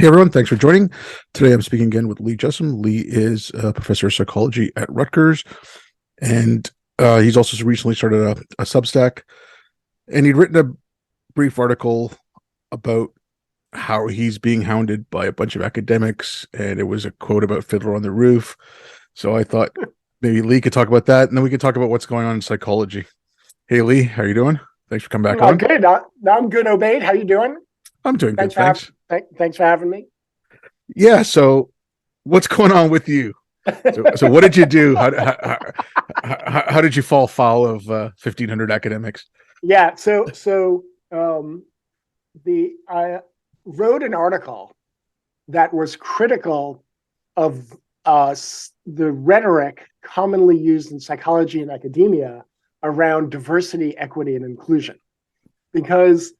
Hey everyone, thanks for joining. Today I'm speaking again with Lee Jussim. Lee is a professor of psychology at Rutgers, and he's also recently started a Substack. And he'd written a brief article about how he's being hounded by a bunch of academics, and it was a quote about Fiddler on the Roof. So I thought maybe Lee could talk about that, and then we could talk about what's going on in psychology. Hey Lee, how are you doing? Thanks for coming back on. Good. I'm good, Obaid. How you doing? I'm doing good, Thanks for thanks. thanks for having me. Yeah, so what's going on with you? So what did you do? How did you fall foul of 1,500 academics? Yeah. Um, I wrote an article that was critical of the rhetoric commonly used in psychology and academia around diversity, equity, and inclusion, because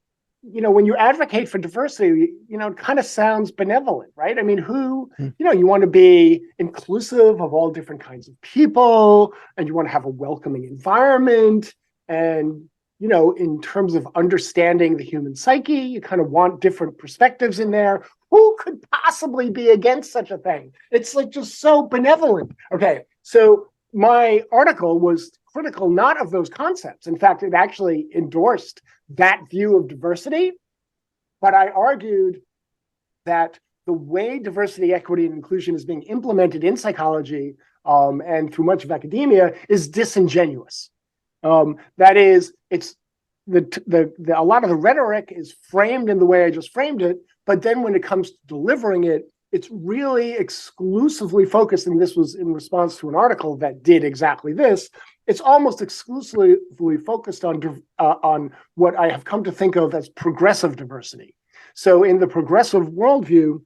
when you advocate for diversity, it kind of sounds benevolent, right? I mean, you want to be inclusive of all different kinds of people, and you want to have a welcoming environment. And, in terms of understanding the human psyche, you kind of want different perspectives in there. Who could possibly be against such a thing? It's like just so benevolent. Okay, so my article was critical not of those concepts. In fact, it actually endorsed that view of diversity. But I argued that the way diversity, equity, and inclusion is being implemented in psychology and through much of academia is disingenuous. That is, it's a lot of the rhetoric is framed in the way I just framed it, but then when it comes to delivering it, it's really exclusively focused, and this was in response to an article that did exactly this. It's almost exclusively focused on what I have come to think of as progressive diversity. So in the progressive worldview,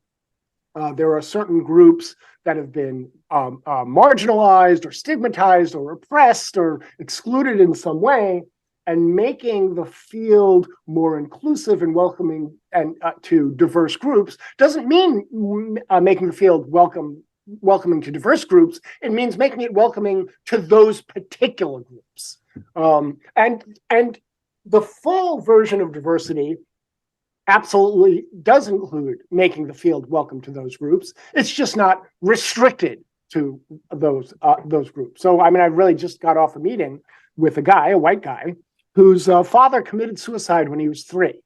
there are certain groups that have been marginalized or stigmatized or oppressed or excluded in some way, and making the field more inclusive and welcoming and to diverse groups doesn't mean making the field welcoming to diverse groups. It means making it welcoming to those particular groups. And the full version of diversity absolutely does include making the field welcome to those groups. It's just not restricted to those groups. So, I mean, I really just got off a meeting with a white guy, whose father committed suicide when he was 3.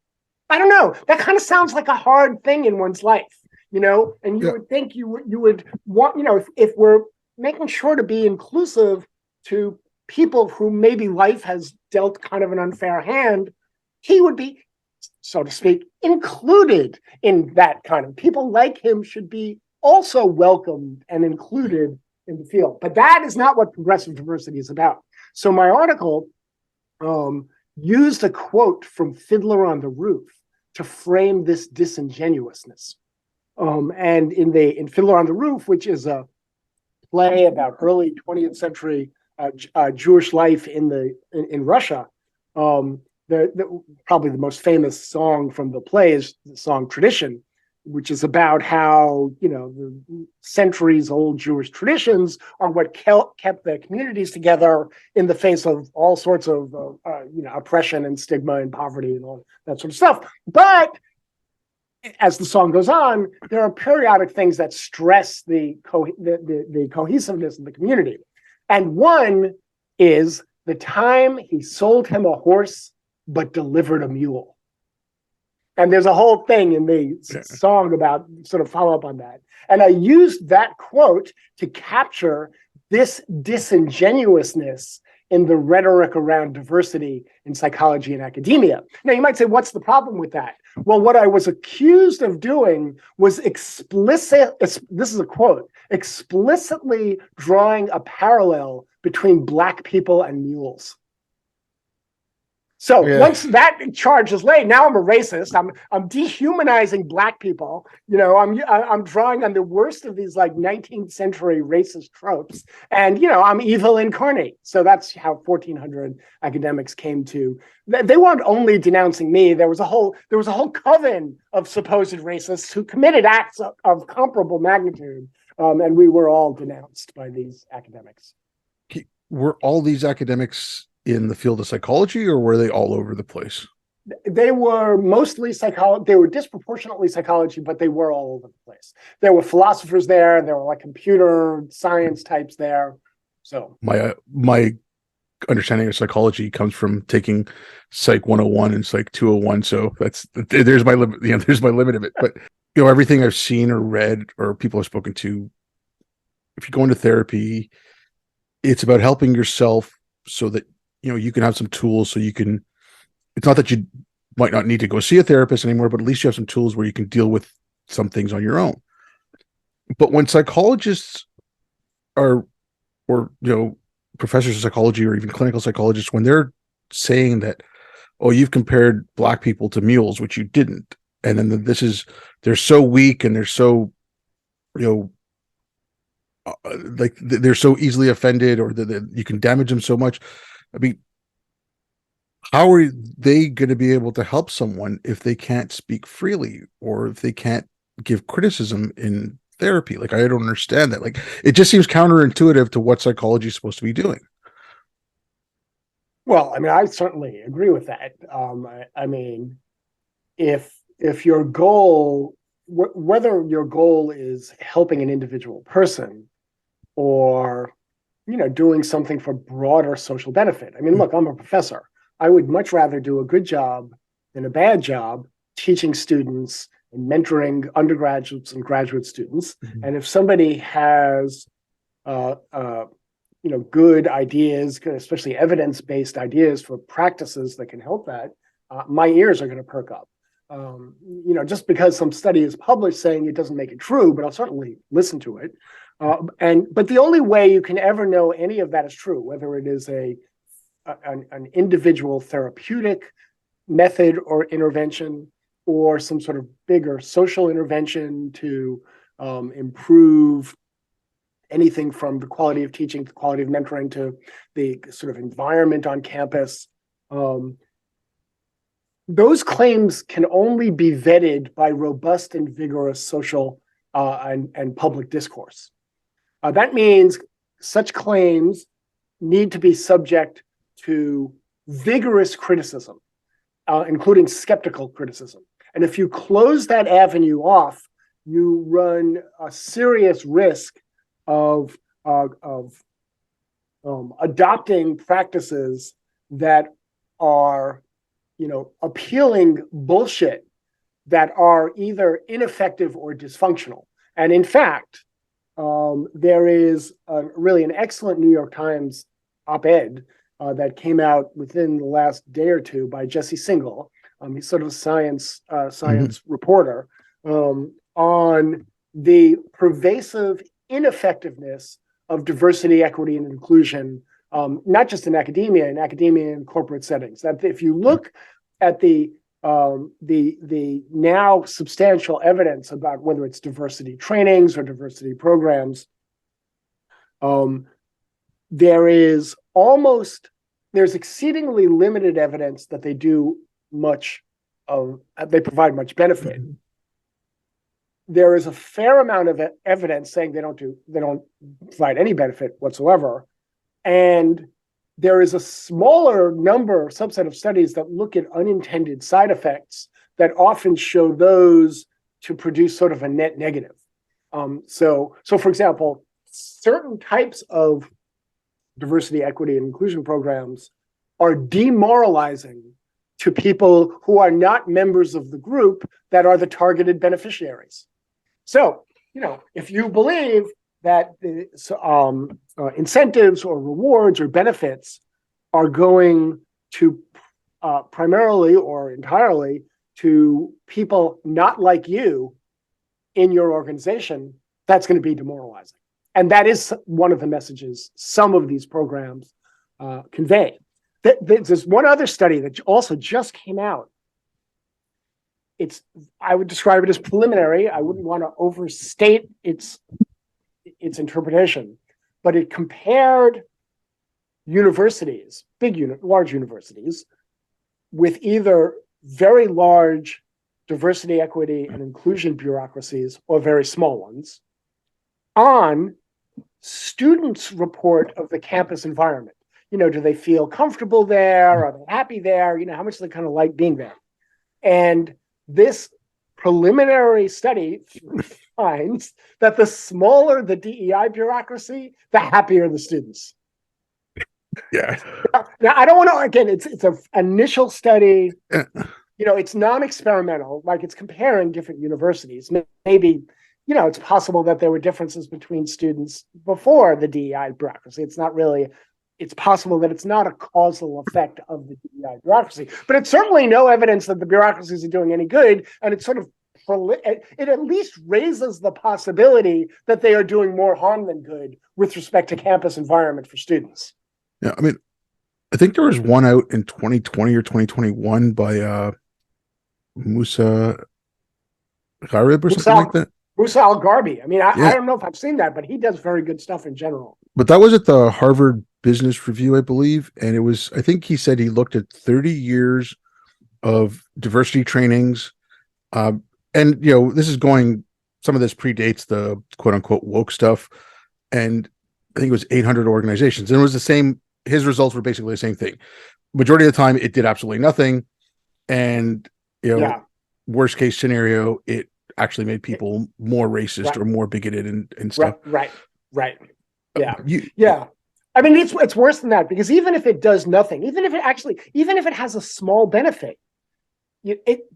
I don't know. That kind of sounds like a hard thing in one's life, and you would think you would want, if we're making sure to be inclusive to people who maybe life has dealt kind of an unfair hand, he would be, so to speak, included in that kind of. People like him should be also welcomed and included in the field. But that is not what progressive diversity is about. So my article used a quote from Fiddler on the Roof to frame this disingenuousness. And in Fiddler on the Roof, which is a play about early 20th century Jewish life in Russia, probably the most famous song from the play is the song Tradition, which is about how, the centuries-old Jewish traditions are what kept the communities together in the face of all sorts of, oppression and stigma and poverty and all that sort of stuff. But as the song goes on, there are periodic things that stress the cohesiveness of the community. And one is the time he sold him a horse but delivered a mule. And there's a whole thing in the song about sort of follow up on that. And I used that quote to capture this disingenuousness in the rhetoric around diversity in psychology and academia. Now, you might say, what's the problem with that? Well, what I was accused of doing was this is a quote, explicitly drawing a parallel between Black people and mules. So once that charge is laid, now I'm a racist. I'm dehumanizing Black people. I'm drawing on the worst of these 19th century racist tropes, and I'm evil incarnate. So that's how 1,400 academics came to. They weren't only denouncing me. There was a whole coven of supposed racists who committed acts of comparable magnitude, and we were all denounced by these academics. Were all these academics in the field of psychology, or were they all over the place? They were mostly psychology. They were disproportionately psychology, but they were all over the place. There were philosophers there. There were like computer science types there. So my understanding of psychology comes from taking Psych 101 and Psych 201. So there's my limit. There's my limit of it. But everything I've seen or read or people I've spoken to, if you go into therapy, it's about helping yourself so that you can have some tools so you can. It's not that you might not need to go see a therapist anymore, but at least you have some tools where you can deal with some things on your own. But when psychologists are, or professors of psychology or even clinical psychologists, when they're saying that, oh, you've compared black people to mules, which you didn't, and then they're so weak and they're so like they're so easily offended, or that you can damage them so much. I mean, how are they going to be able to help someone if they can't speak freely or if they can't give criticism in therapy? Like, I don't understand that. Like, it just seems counterintuitive to what psychology is supposed to be doing. well, I mean, I certainly agree with that. I mean, if your goal, whether your goal is helping an individual person or doing something for broader social benefit. I mean, look, I'm a professor. I would much rather do a good job than a bad job teaching students and mentoring undergraduates and graduate students. Mm-hmm. And if somebody has good ideas, especially evidence-based ideas for practices that can help that, my ears are going to perk up. Just because some study is published saying it doesn't make it true, but I'll certainly listen to it. But the only way you can ever know any of that is true, whether it is an individual therapeutic method or intervention, or some sort of bigger social intervention to improve anything from the quality of teaching to the quality of mentoring to the sort of environment on campus. Those claims can only be vetted by robust and vigorous social and public discourse. That means such claims need to be subject to vigorous criticism, including skeptical criticism. And if you close that avenue off, you run a serious risk of adopting practices that are, appealing bullshit that are either ineffective or dysfunctional. And in fact, there is really an excellent New York Times op-ed that came out within the last day or two by Jesse Singal. He's sort of a science reporter on the pervasive ineffectiveness of diversity, equity, and inclusion, not just in academia and corporate settings. That if you look at the now substantial evidence about whether it's diversity trainings or diversity programs, there's exceedingly limited evidence that they provide much benefit. Mm-hmm. There is a fair amount of evidence saying they don't provide any benefit whatsoever. And there is a smaller subset of studies that look at unintended side effects that often show those to produce sort of a net negative. So for example, certain types of diversity, equity, and inclusion programs are demoralizing to people who are not members of the group that are the targeted beneficiaries. So, if you believe that the incentives or rewards or benefits are going to primarily or entirely to people not like you in your organization, that's going to be demoralizing. And that is one of the messages some of these programs convey. There's one other study that also just came out. I would describe it as preliminary. I wouldn't want to overstate its interpretation, but it compared universities, large universities, with either very large diversity, equity, and inclusion bureaucracies or very small ones on students' report of the campus environment. Do they feel comfortable there? Are they happy there? How much do they kind of like being there? And this preliminary study finds that the smaller the DEI bureaucracy, the happier the students. Yeah. Now, I don't want to, again, it's an initial study. Yeah. It's non-experimental, like it's comparing different universities. Maybe, it's possible that there were differences between students before the DEI bureaucracy. It's possible that it's not a causal effect of the DEI bureaucracy, but it's certainly no evidence that the bureaucracies are doing any good. And it's sort of, it at least raises the possibility that they are doing more harm than good with respect to campus environment for students. Yeah. I mean, I think there was one out in 2020 or 2021 by Musa Gharib or something like that. Musa Al-Garbi. I mean, I Yeah. don't know if I've seen that, but he does very good stuff in general. But that was at the Harvard Business Review, I believe. And it was, I think he said he looked at 30 years of diversity trainings. And, this is some of this predates the quote unquote woke stuff. And I think it was 800 organizations. And it was the same. His results were basically the same thing. Majority of the time, it did absolutely nothing. And, worst case scenario, it actually made people more racist or more bigoted and stuff. Right. Yeah. I mean, it's worse than that, because even if it does nothing, even if it has a small benefit, it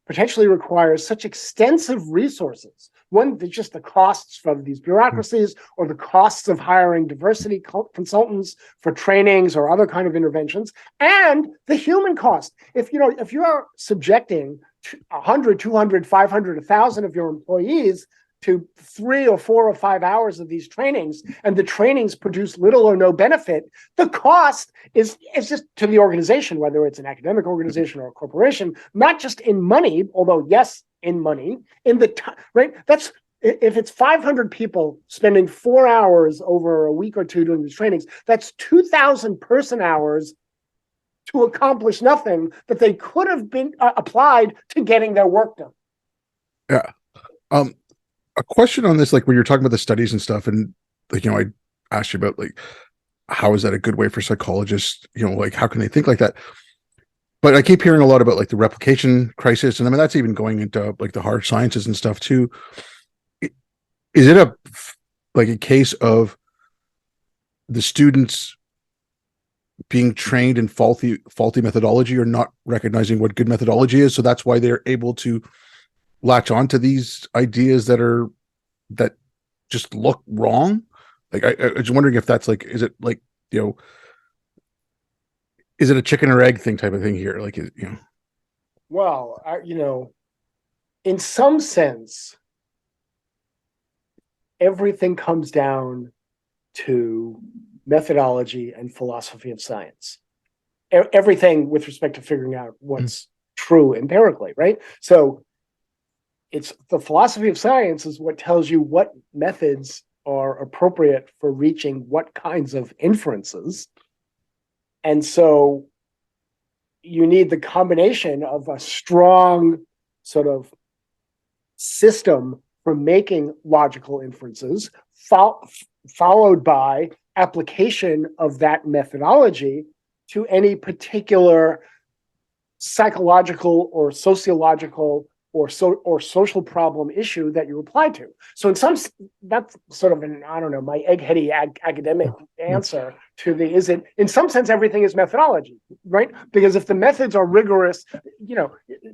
potentially requires such extensive resources. One, just the costs from these bureaucracies, or the costs of hiring diversity consultants for trainings or other kind of interventions, and the human cost. If you're subjecting 100, 200, 500, 1,000 of your employees to 3 or 4 or 5 hours of these trainings, and the trainings produce little or no benefit, the cost is just to the organization, whether it's an academic organization or a corporation, not just in money, although yes, in money, in the time, right? That's, if it's 500 people spending 4 hours over a week or two doing these trainings, that's 2,000 person hours to accomplish nothing that they could have been applied to getting their work done. Yeah. A question on this, like when you're talking about the studies and stuff, and I asked you about how is that a good way for psychologists, how can they think like that? But I keep hearing a lot about the replication crisis, and I mean that's even going into the hard sciences and stuff too. Is it a case of the students being trained in faulty methodology, or not recognizing what good methodology is, so that's why they're able to latch on to these ideas that just look wrong? I was wondering if that's is it is it a chicken or egg thing type of thing here? Well, in some sense, everything comes down to methodology and philosophy of science. Everything with respect to figuring out what's true empirically, right? So it's the philosophy of science is what tells you what methods are appropriate for reaching what kinds of inferences. And so you need the combination of a strong sort of system for making logical inferences, followed by application of that methodology to any particular psychological or sociological or social problem issue that you apply to. So that's sort of my eggheady academic answer to in some sense, everything is methodology, right? Because if the methods are rigorous,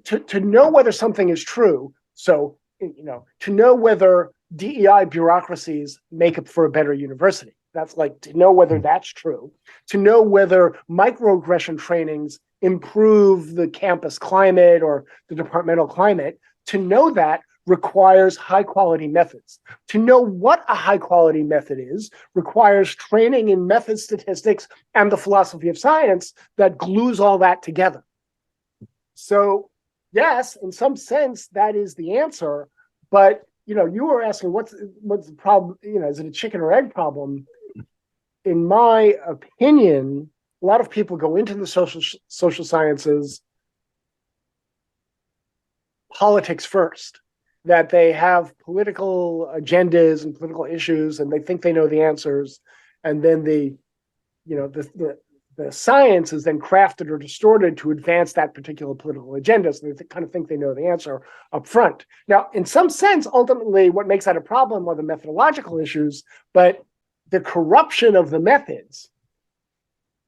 to know whether something is true, so, to know whether DEI bureaucracies make up for a better university, that's to know whether that's true, to know whether microaggression trainings improve the campus climate or the departmental climate, to know that requires high quality methods. To know what a high quality method is requires training in method statistics and the philosophy of science that glues all that together. So yes, in some sense, that is the answer. But you were asking what's the problem? Is it a chicken or egg problem? In my opinion, a lot of people go into the social sciences politics first, that they have political agendas and political issues, and they think they know the answers, and then the the science is then crafted or distorted to advance that particular political agenda. So they kind of think they know the answer up front. Now, in some sense, ultimately, what makes that a problem are the methodological issues, but the corruption of the methods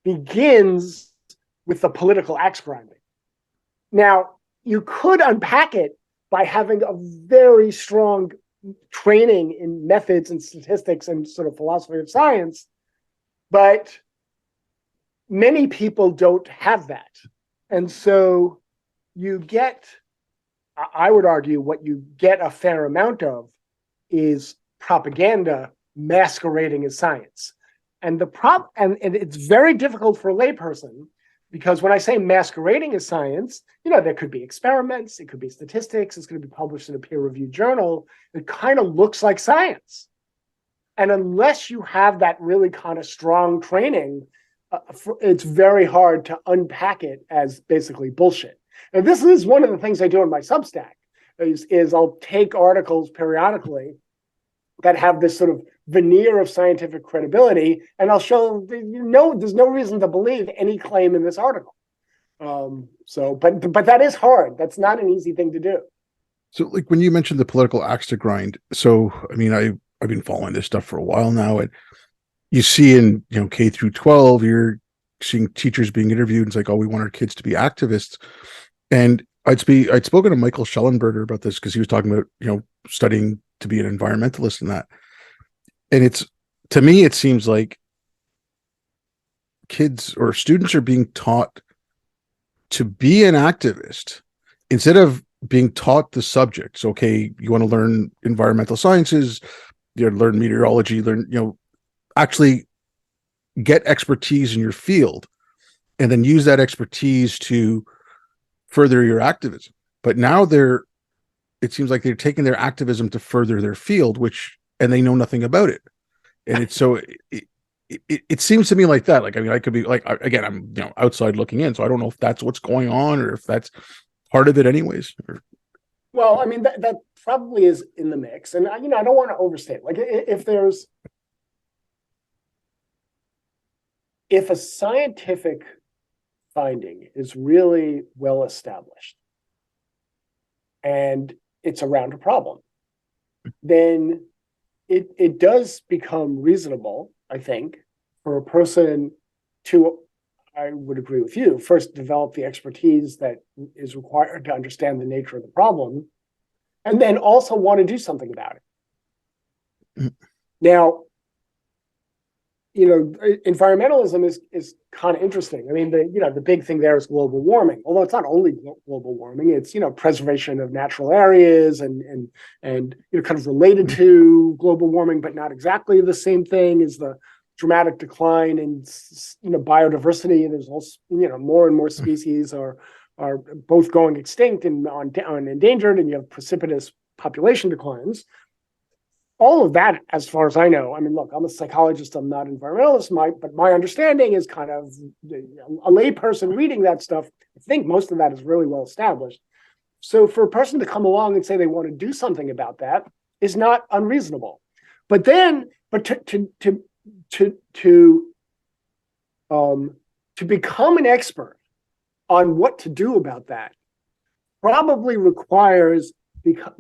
begins with the political axe grinding. Now, you could unpack it by having a very strong training in methods and statistics and sort of philosophy of science, but many people don't have that. And so you get, I would argue, what you get a fair amount of is propaganda masquerading as science. And and it's very difficult for a layperson, because when I say masquerading as science, there could be experiments, it could be statistics, it's going to be published in a peer-reviewed journal. It kind of looks like science. And unless you have that really kind of strong training, it's very hard to unpack it as basically bullshit. And this is one of the things I do in my Substack, is I'll take articles periodically that have this sort of veneer of scientific credibility, and I'll show, there's no reason to believe any claim in this article. But that is hard. That's not an easy thing to do. So, like, when you mentioned the political axe to grind, so I mean, I've been following this stuff for a while now, and you see in K through 12, you're seeing teachers being interviewed. And it's like, oh, we want our kids to be activists. And I'd spoken to Michael Schellenberger about this, because he was talking about studying to be an environmentalist and that. And to me, it seems like kids or students are being taught to be an activist instead of being taught the subjects. Okay, you want to learn environmental sciences, learn meteorology, actually get expertise in your field, and then use that expertise to further your activism. But now it seems like they're taking their activism to further their field, and they know nothing about it. And it's so it seems to me like that. Like, I mean, I could be like, again, I'm outside looking in, so I don't know if that's what's going on or if that's part of it anyways. Well, I mean, that probably is in the mix. And I don't want to overstate. Like, if a scientific finding is really well established and it's around a problem, then it does become reasonable, I think, for a person to, I would agree with you, first develop the expertise that is required to understand the nature of the problem, and then also want to do something about it. Now, environmentalism is kind of interesting. I mean, the big thing there is global warming, although it's not only global warming. It's preservation of natural areas and kind of related to global warming, but not exactly the same thing, is the dramatic decline in biodiversity. There's also more and more species are both going extinct and on endangered, and you have precipitous population declines. All of that, as far as I know, I mean, look, I'm a psychologist, I'm not an environmentalist, but my understanding is kind of a layperson reading that stuff. I think most of that is really well established. So for a person to come along and say they want to do something about that is not unreasonable. But to become an expert on what to do about that probably requires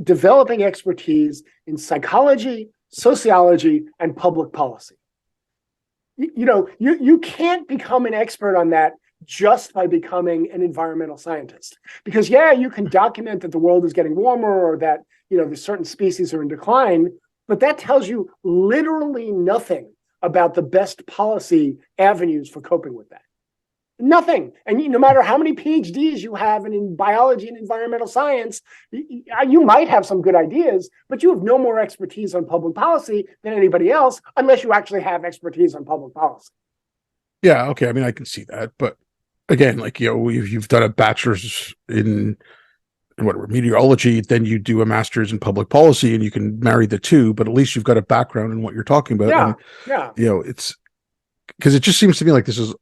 developing expertise in psychology, sociology, and public policy. You can't become an expert on that just by becoming an environmental scientist. Because you can document that the world is getting warmer, or that there's certain species are in decline, but that tells you literally nothing about the best policy avenues for coping with that. Nothing. And no matter how many PhDs you have in biology and environmental science, you might have some good ideas, but you have no more expertise on public policy than anybody else, unless you actually have expertise on public policy. Yeah, okay. I mean, I can see that, but again, like you've done a bachelor's in whatever meteorology, then you do a master's in public policy, and you can marry the two. But at least you've got a background in what you're talking about. Yeah, and, yeah. It's because it just seems to me like this is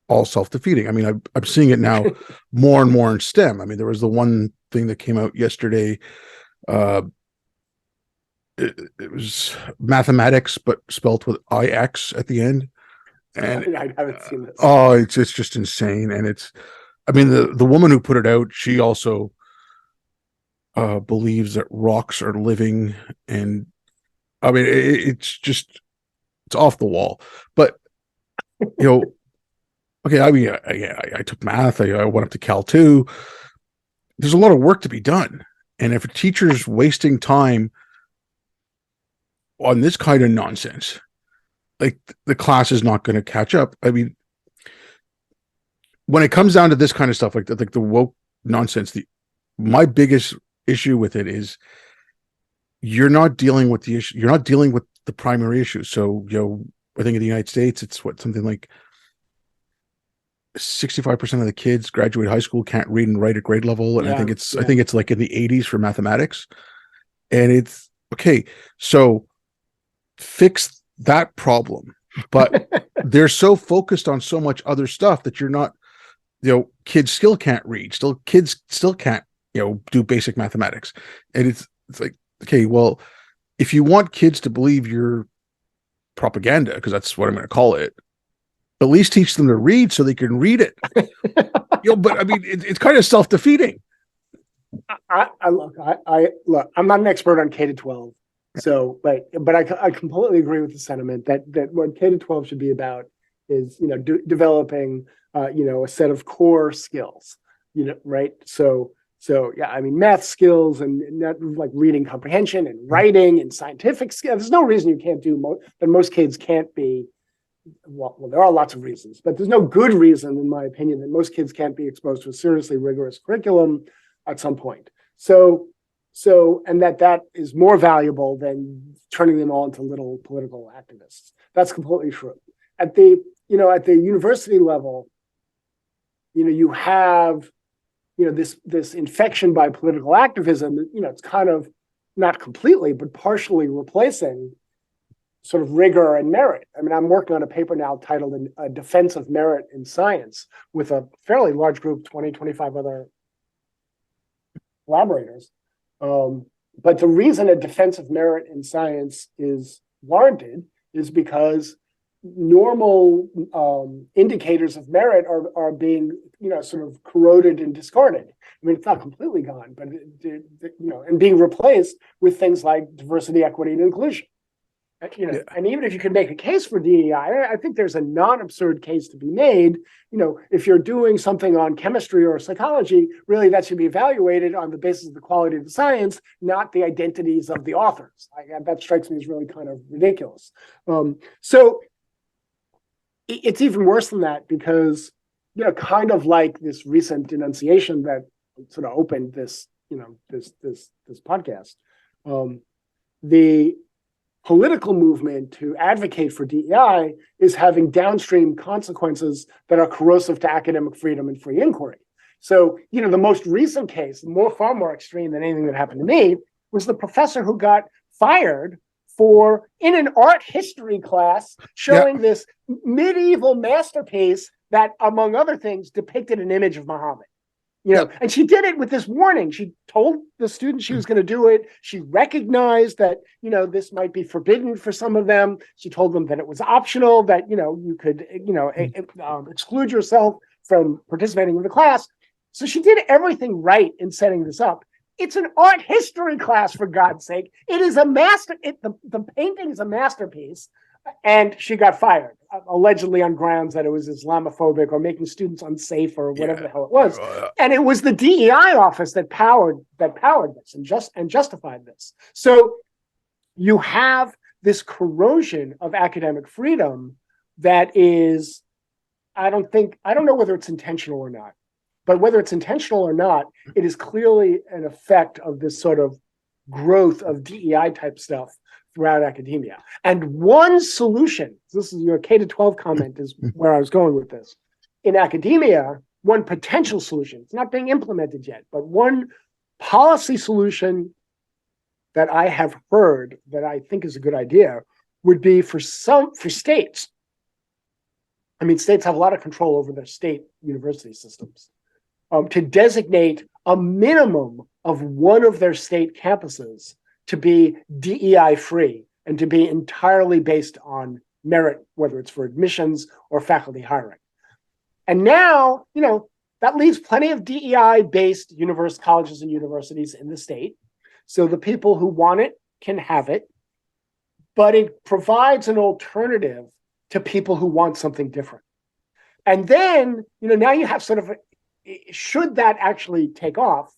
all self-defeating. I mean, I'm seeing it now more and more in STEM. I mean, there was the one thing that came out yesterday. It was mathematics, but spelt with IX at the end. And I haven't seen this. oh, it's just insane. And I mean, the woman who put it out, she also believes that rocks are living, and I mean, it's off the wall. But you know, okay, I mean, I took math. I went up to Cal 2. There's a lot of work to be done, and if a teacher's wasting time on this kind of nonsense, like the class is not going to catch up. I mean, when it comes down to this kind of stuff, like the woke nonsense, my biggest issue with it is you're not dealing with the issue. You're not dealing with the primary issue. So, I think in the United States, it's something like 65% of the kids graduate high school can't read and write at grade level. And I think it's like in the 80s for mathematics. And it's okay. So fix that problem. But they're so focused on so much other stuff that you're not, kids still can't read. Kids still can't, do basic mathematics. And it's like, okay, well, if you want kids to believe your propaganda, because that's what I'm going to call it, at least teach them to read so they can read it. But I mean, it's kind of self-defeating. Look, I'm not an expert on K to 12. So, but I completely agree with the sentiment that what K to 12 should be about is, developing, a set of core skills, right? So yeah, I mean, math skills and not like reading comprehension and writing and scientific skills. There's no reason you can't do that. Most kids can't be. Well, there are lots of reasons, but there's no good reason, in my opinion, that most kids can't be exposed to a seriously rigorous curriculum at some point. So, and that is more valuable than turning them all into little political activists. That's completely true. At the university level, you have, this infection by political activism. It's kind of not completely, but partially replacing sort of rigor and merit. I mean, I'm working on a paper now titled A Defense of Merit in Science with a fairly large group, 20, 25 other collaborators. But the reason a defense of merit in science is warranted is because normal indicators of merit are being, sort of corroded and discarded. I mean, it's not completely gone, but, and being replaced with things like diversity, equity, and inclusion. And even if you can make a case for DEI, I think there's a non-absurd case to be made. If you're doing something on chemistry or psychology, really that should be evaluated on the basis of the quality of the science, not the identities of the authors. That strikes me as really kind of ridiculous. So it's even worse than that because, kind of like this recent denunciation that sort of opened this, this podcast, the political movement to advocate for DEI is having downstream consequences that are corrosive to academic freedom and free inquiry. So, the most recent case, far more extreme than anything that happened to me, was the professor who got fired in an art history class showing this medieval masterpiece that, among other things, depicted an image of Muhammad. And she did it with this warning. She told the students she was going to do it. She recognized that, this might be forbidden for some of them. She told them that it was optional, that, you could, exclude yourself from participating in the class. So she did everything right in setting this up. It's an art history class, for God's sake. It is a the painting is a masterpiece. And she got fired, allegedly on grounds that it was Islamophobic or making students unsafe or whatever the hell it was. And it was the DEI office that powered this and justified this. So you have this corrosion of academic freedom that is, I don't know whether it's intentional or not, but whether it's intentional or not, it is clearly an effect of this sort of growth of DEI type stuff throughout academia. And one solution, this is your K to 12 comment is where I was going with this. In academia, one potential solution, it's not being implemented yet, but one policy solution that I have heard that I think is a good idea would be for states. I mean, states have a lot of control over their state university systems, to designate a minimum of one of their state campuses to be DEI free and to be entirely based on merit, whether it's for admissions or faculty hiring. And now, that leaves plenty of DEI-based colleges and universities in the state. So the people who want it can have it, but it provides an alternative to people who want something different. And then, now you have sort of, should that actually take off,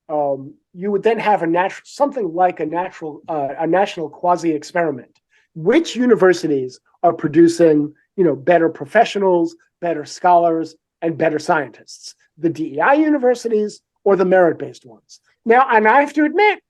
you would then have something like a national quasi-experiment. Which universities are producing, better professionals, better scholars, and better scientists? The DEI universities or the merit-based ones? Now, and I have to admit,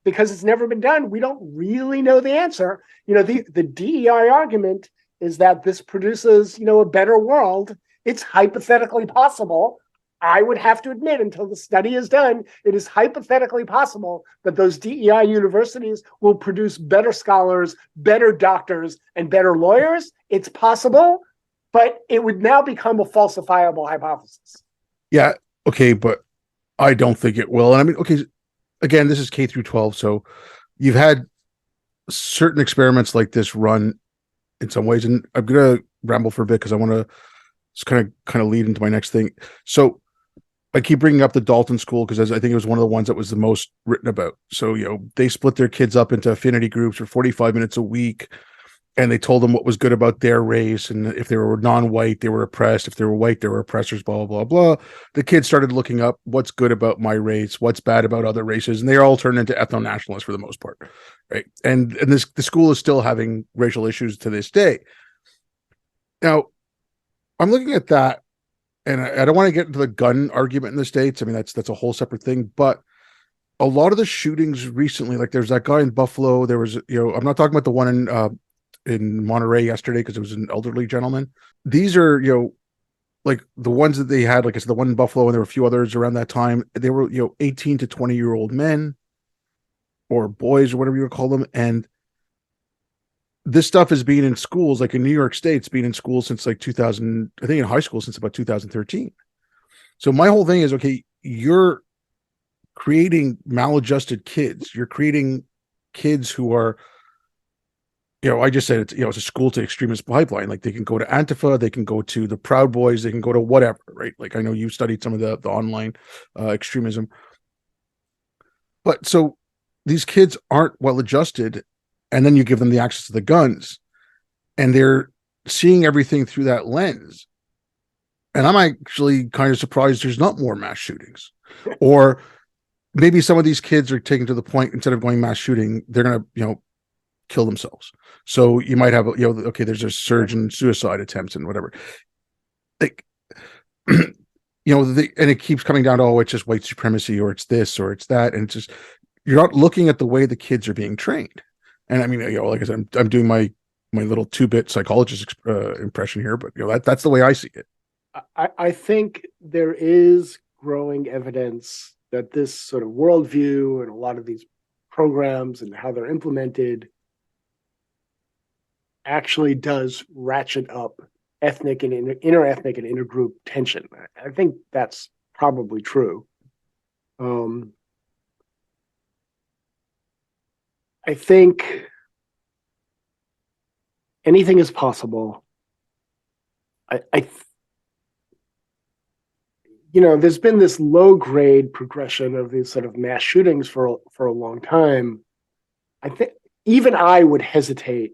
because it's never been done, we don't really know the answer. The DEI argument is that this produces, a better world. It's hypothetically possible. I would have to admit, until the study is done, it is hypothetically possible that those DEI universities will produce better scholars, better doctors, and better lawyers. It's possible, but it would now become a falsifiable hypothesis. Yeah. Okay. But I don't think it will. And I mean, okay, again, this is K through 12. So you've had certain experiments like this run in some ways, and I'm going to ramble for a bit because I want to just kind of lead into my next thing. So I keep bringing up the Dalton School because I think it was one of the ones that was the most written about. So, they split their kids up into affinity groups for 45 minutes a week, and they told them what was good about their race. And if they were non-white, they were oppressed. If they were white, they were oppressors, blah, blah, blah, blah. The kids started looking up what's good about my race, what's bad about other races. And they all turned into ethno-nationalists for the most part. Right. And the school is still having racial issues to this day. Now, I'm looking at that, and I don't want to get into the gun argument in the States. I mean, that's a whole separate thing. But a lot of the shootings recently, like there's that guy in Buffalo. There was, I'm not talking about the one in Monterey yesterday because it was an elderly gentleman. These are, like the ones that they had, like I said, the one in Buffalo, and there were a few others around that time. They were, 18 to 20-year-old men or boys or whatever you would call them. And this stuff is being in schools, like in New York State, it's been in schools since like 2000, I think in high school since about 2013. So my whole thing is, okay, you're creating maladjusted kids. You're creating kids who are, I just said it's, it's a school to extremist pipeline. Like they can go to Antifa, they can go to the Proud Boys, they can go to whatever, right? Like I know you studied some of the online extremism. But so these kids aren't well adjusted, and then you give them the access to the guns, and they're seeing everything through that lens. And I'm actually kind of surprised there's not more mass shootings. Or maybe some of these kids are taken to the point, instead of going mass shooting, they're going to, kill themselves. So you might have, okay, there's a surge in suicide attempts and whatever. Like, and it keeps coming down to, oh, it's just white supremacy, or it's this, or it's that. And it's just, you're not looking at the way the kids are being trained. And I mean, like I said, I'm doing my little 2-bit psychologist impression here, but that's the way I see it. I think there is growing evidence that this sort of worldview and a lot of these programs and how they're implemented actually does ratchet up ethnic and interethnic and intergroup tension. I think that's probably true. I think anything is possible. There's been this low grade progression of these sort of mass shootings for a long time. I think even I would hesitate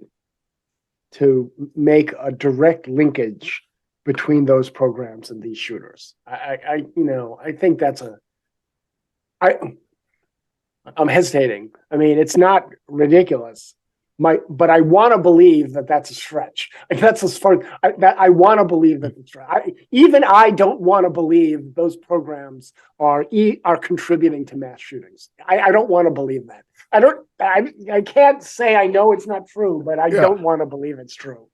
to make a direct linkage between those programs and these shooters. I think I'm hesitating. I mean, it's not ridiculous. But I want to believe that that's a stretch. That's as far that I want to believe that it's right. Even I don't want to believe those programs are contributing to mass shootings. I don't want to believe that. I can't say I know it's not true, but I don't want to believe it's true.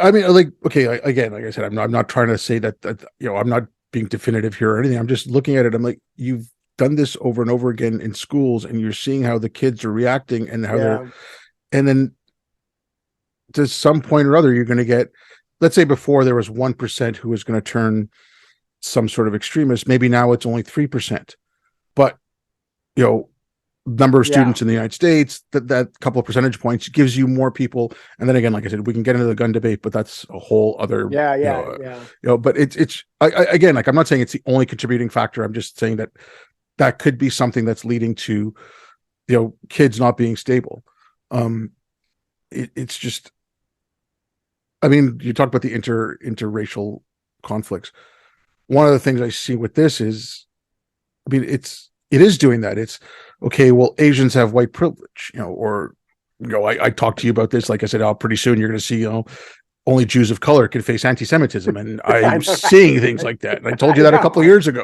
I mean, like, okay, again, like I said, I'm not trying to say that I'm not being definitive here or anything. I'm just looking at it. I'm like, you've done this over and over again in schools, and you're seeing how the kids are reacting and how they're. And then to some point or other, you're going to get, let's say before there was 1% who was going to turn some sort of extremist. Maybe now it's only 3%. But, number of Yeah. students in the United States, that couple of percentage points gives you more people. And then again, like I said, we can get into the gun debate, but that's a whole other, Yeah. Yeah. Yeah. but again, like I'm not saying it's the only contributing factor. I'm just saying that that could be something that's leading to, kids not being stable. It's just, I mean, you talk about the interracial conflicts. One of the things I see with this is, I mean, it is doing that. It's okay. Well, Asians have white privilege, or I talked to you about this. Like I said, pretty soon you're going to see, only Jews of color can face anti-Semitism, and I I'm know. seeing things like that. And I told you I that a know. couple of years ago.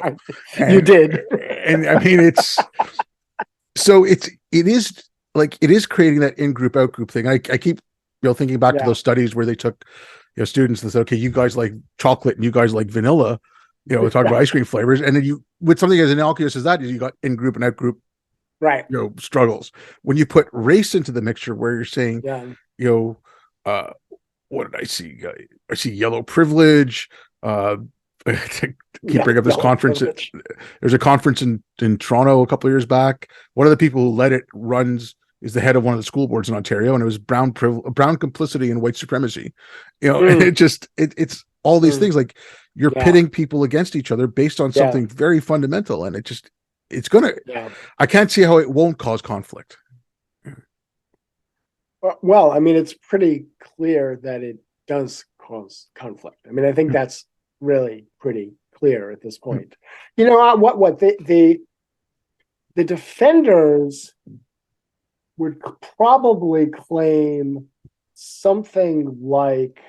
You And did. and I mean, it is creating that in-group out-group thing. I keep thinking back to Yeah. those studies where they took students and said, okay, you guys like chocolate and you guys like vanilla, talk about ice cream flavors, and then you, with something as innocuous as that, you got in-group and out-group Right. struggles. When you put race into the mixture, where you're saying, Yeah. uh what did I see? I see yellow privilege. Keep Yeah. bringing up this Yellow conference. privilege. There's a conference in Toronto a couple of years back. One of the people who led it is the head of one of the school boards in Ontario, and it was brown complicity in white supremacy. It's all these things, like you're Yeah. pitting people against each other based on Yeah. something very fundamental, and it's gonna. Yeah. I can't see how it won't cause conflict. Well, I mean, it's pretty clear that it does cause conflict. I mean, I think that's really pretty clear at this point. What the defenders would probably claim something like,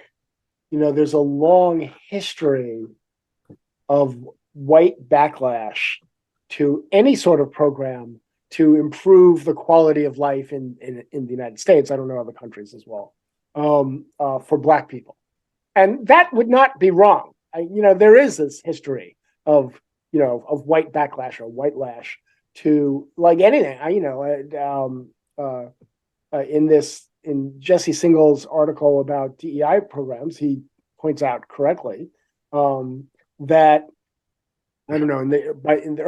there's a long history of white backlash to any sort of program to improve the quality of life in the United States. I don't know other countries as well, for Black people. And that would not be wrong. There is this history of white backlash or white lash to like anything. In Jesse Singal's article about DEI programs, he points out correctly that, I don't know, in the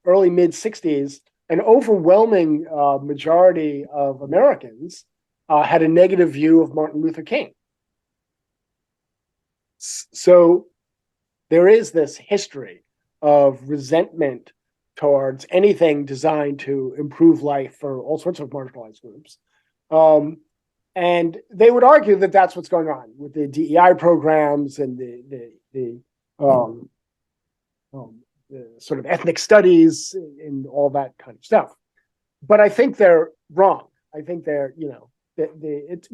early mid '60s, an overwhelming majority of Americans had a negative view of Martin Luther King. So there is this history of resentment towards anything designed to improve life for all sorts of marginalized groups. And they would argue that that's what's going on with the DEI programs and the sort of ethnic studies and all that kind of stuff. But I think they're wrong. I think they're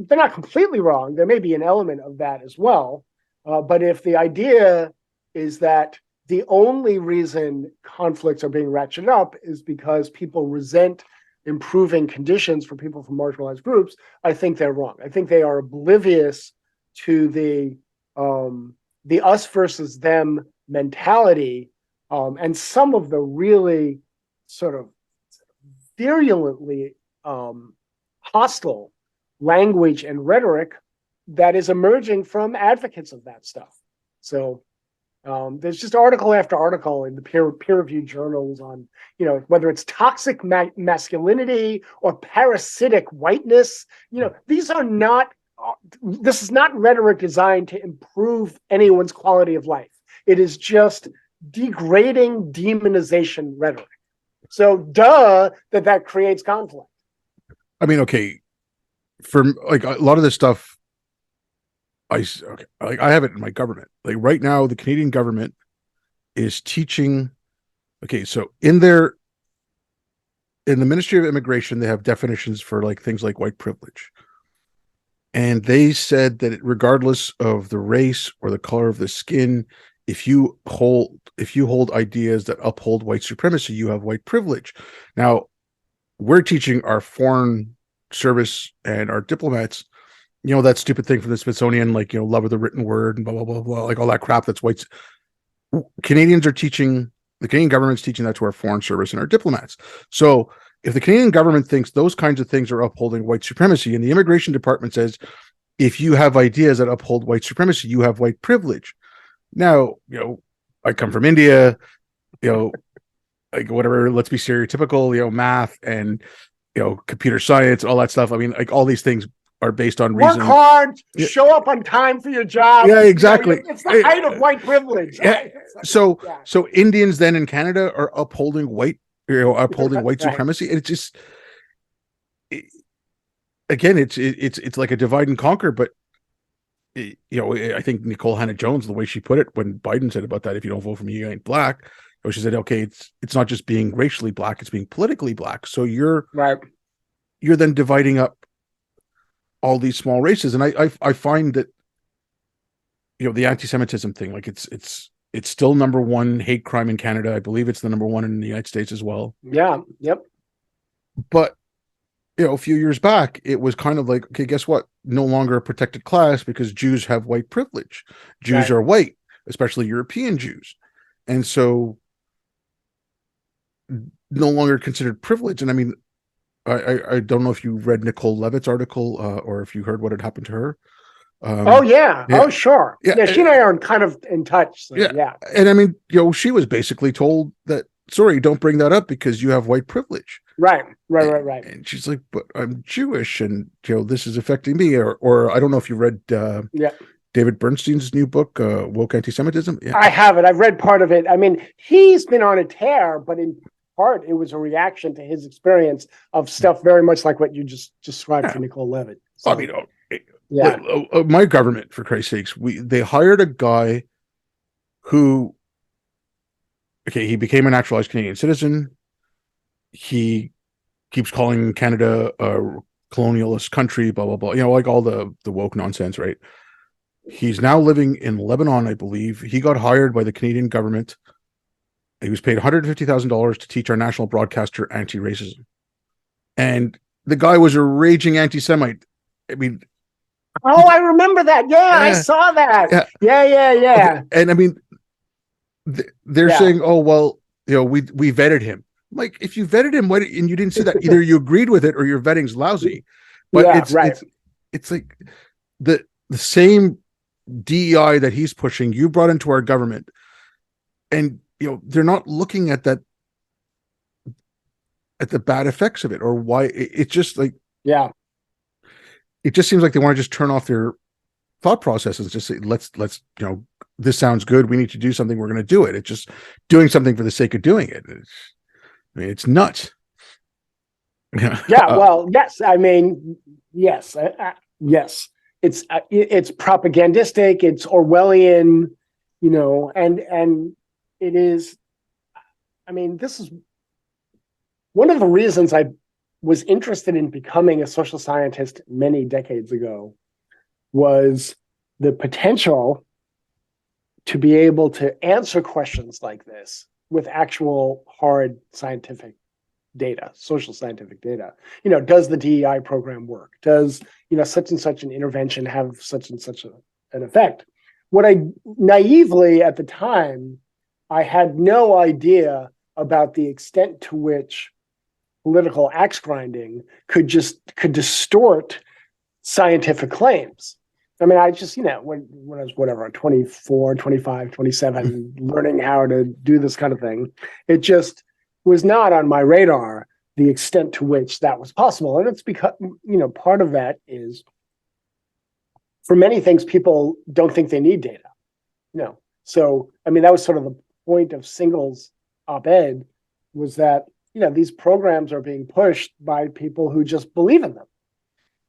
not completely wrong. There may be an element of that as well. But if the idea is that the only reason conflicts are being ratcheted up is because people resent improving conditions for people from marginalized groups, I think they're wrong. I think they are oblivious to the us versus them mentality, and some of the really sort of virulently hostile language and rhetoric that is emerging from advocates of that stuff. So there's just article after article in the peer-reviewed journals on, whether it's toxic masculinity or parasitic whiteness. These are not. This is not rhetoric designed to improve anyone's quality of life. It is just degrading demonization rhetoric. So, that creates conflict. I mean, okay, for like a lot of this stuff, I have it in my government. Like right now, the Canadian government is teaching. Okay, so in the Ministry of Immigration, they have definitions for like things like white privilege, and they said that regardless of the race or the color of the skin, if you hold ideas that uphold white supremacy, you have white privilege. Now, we're teaching our foreign service and our diplomats, that stupid thing from the Smithsonian, like, love of the written word and blah, blah, blah, blah, like all that crap that's whites. The Canadian government's teaching that to our foreign service and our diplomats. So if the Canadian government thinks those kinds of things are upholding white supremacy, and the immigration department says, if you have ideas that uphold white supremacy, you have white privilege. Now, I come from India, like whatever, let's be stereotypical, math and computer science, all that stuff. I mean, like all these things are based on Work reason. hard, Yeah, show up on time for your job. yeah, exactly. It's the height of white privilege. Yeah. Right? So Yeah. so Indians then in Canada are upholding white Right. supremacy. And it's just again, it's like a divide and conquer. But I think Nicole Hannah Jones, the way she put it when Biden said about that, if you don't vote for me, you ain't black. She said, okay, it's not just being racially black, it's being politically black. So you're then dividing up all these small races. And I find that the anti-Semitism thing, like it's still number one hate crime in Canada. I believe it's the number one in the United States as well. Yeah. Yep. But a few years back, it was kind of like, okay, guess what? No longer a protected class because Jews have white privilege. Jews are white, especially European Jews. And so no longer considered privilege. And I mean, I don't know if you read Nicole Levitt's article or if you heard what had happened to her. Oh, yeah. Oh, sure. Yeah. She and I are kind of in touch. So, yeah. And I mean, she was basically told that, sorry, don't bring that up because you have white privilege. Right. And she's like, but I'm Jewish and, this is affecting me. Or I don't know if you read David Bernstein's new book, Woke Anti-Semitism. Yeah. I haven't. I've read part of it. I mean, he's been on a tear, but in part, it was a reaction to his experience of stuff very much like what you just described for Nicole Levitt. So, I mean, my government, for Christ's sakes, they hired a guy who, okay, he became a naturalized Canadian citizen. He keeps calling Canada a colonialist country, blah, blah, blah. Like all the woke nonsense, right? He's now living in Lebanon, I believe. He got hired by the Canadian government. He was paid $150,000 to teach our national broadcaster anti-racism. And the guy was a raging anti-Semite. I mean... Oh, I remember that. Yeah, I saw that. Yeah. Okay. And I mean, they're saying, oh, well, we vetted him. Like, if you vetted him, and you didn't see that, either you agreed with it or your vetting's lousy. But it's like the same DEI that he's pushing, you brought into our government. And they're not looking at that, at the bad effects of it, or why it's just like, it just seems like they want to just turn off their thought processes. Just say, let's this sounds good, we need to do something, we're going to do it. It's just doing something for the sake of doing it. It's nuts. Well, yes. I mean, yes. It's propagandistic, it's Orwellian, and it is, I mean, this is one of the reasons I was interested in becoming a social scientist many decades ago, was the potential to be able to answer questions like this with actual hard scientific data, social scientific data. Does the DEI program work? Does, such and such an intervention have such and such an effect? What I naively at the time, I had no idea about the extent to which political axe grinding could distort scientific claims. I mean, I just, when I was, whatever, 24, 25, 27, learning how to do this kind of thing, it just was not on my radar, the extent to which that was possible. And it's because, part of that is, for many things, people don't think they need data. So, I mean, that was sort of the point of Singel's op-ed, was that, these programs are being pushed by people who just believe in them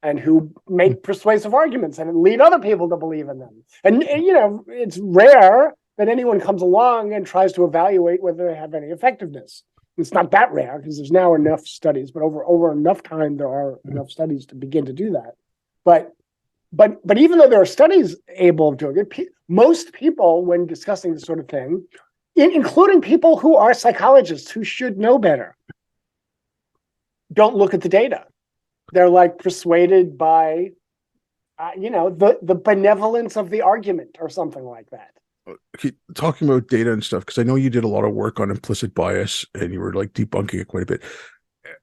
and who make persuasive arguments and lead other people to believe in them. And it's rare that anyone comes along and tries to evaluate whether they have any effectiveness. It's not that rare because there's now enough studies, but over enough time, there are enough studies to begin to do that. But even though there are studies able of doing it, most people, when discussing this sort of thing, including people who are psychologists who should know better, don't look at the data. They're like persuaded by, the benevolence of the argument or something like that. Okay, talking about data and stuff, because I know you did a lot of work on implicit bias and you were like debunking it quite a bit.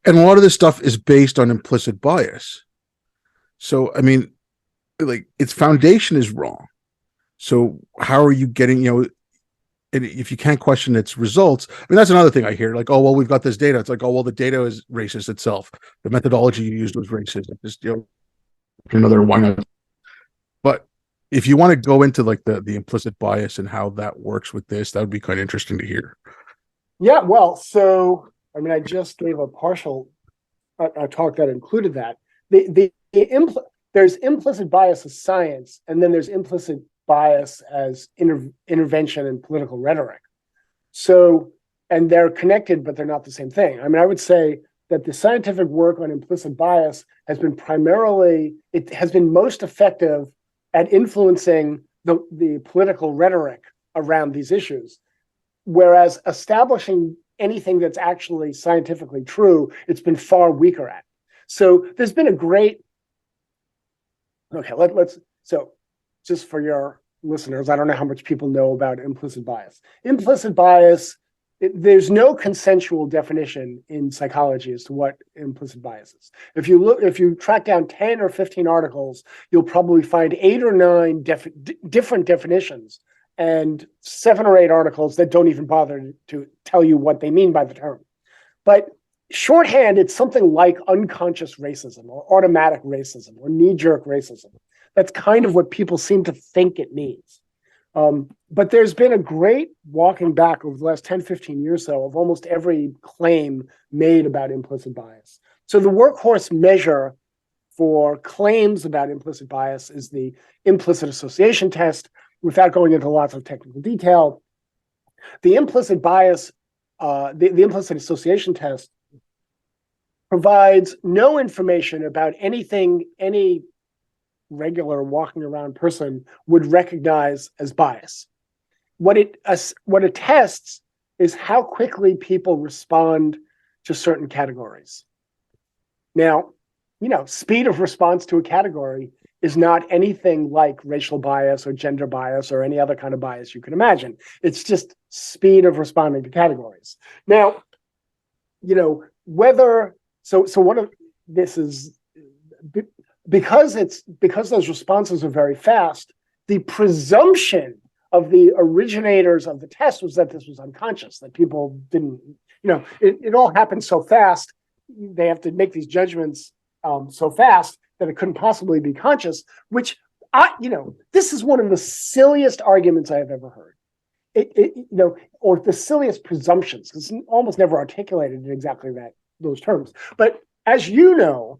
And a lot of this stuff is based on implicit bias. So, I mean, like, its foundation is wrong. So how are you getting, and if you can't question its results, I mean, that's another thing I hear. Like, oh well, we've got this data. It's like, oh well, the data is racist itself. The methodology you used was racist. Just another why not? But if you want to go into like the implicit bias and how that works with this, that would be kind of interesting to hear. Yeah, well, so I mean, I just gave a partial a talk that included that. There's implicit bias as science, and then there's implicit bias as intervention in political rhetoric. So, and they're connected, but they're not the same thing. I mean, I would say that the scientific work on implicit bias has been it has been most effective at influencing the political rhetoric around these issues. Whereas establishing anything that's actually scientifically true, it's been far weaker at. So there's been a great, okay, so just for your listeners, I don't know how much people know about implicit bias. Implicit bias, there's no consensual definition in psychology as to what implicit bias is. If you track down 10 or 15 articles, you'll probably find 8 or 9 different definitions and 7 or 8 articles that don't even bother to tell you what they mean by the term. But shorthand, it's something like unconscious racism or automatic racism or knee-jerk racism. That's kind of what people seem to think it means. But there's been a great walking back over the last 10, 15 years so of almost every claim made about implicit bias. So the workhorse measure for claims about implicit bias is the implicit association test. Without going into lots of technical detail, the implicit bias, the implicit association test provides no information about anything any regular walking around person would recognize as bias. What it tests is how quickly people respond to certain categories. Now, speed of response to a category is not anything like racial bias or gender bias or any other kind of bias you can imagine. It's just speed of responding to categories. Now, whether so one of this is because those responses are very fast, the presumption of the originators of the test was that this was unconscious, that people didn't, it all happened so fast. They have to make these judgments so fast that it couldn't possibly be conscious, which this is one of the silliest arguments I have ever heard. Or the silliest presumptions, because it's almost never articulated in exactly those terms. But as you know,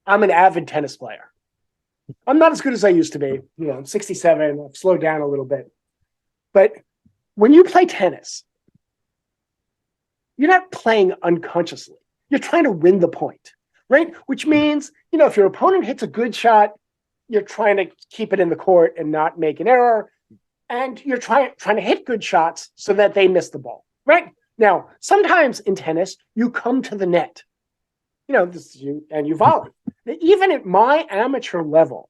I'm an avid tennis player. I'm not as good as I used to be. I'm 67. I've slowed down a little bit. But when you play tennis, you're not playing unconsciously. You're trying to win the point, right? Which means, if your opponent hits a good shot, you're trying to keep it in the court and not make an error. And you're trying to hit good shots so that they miss the ball, right? Now, sometimes in tennis, you come to the net. This is you, and you volley. Even at my amateur level,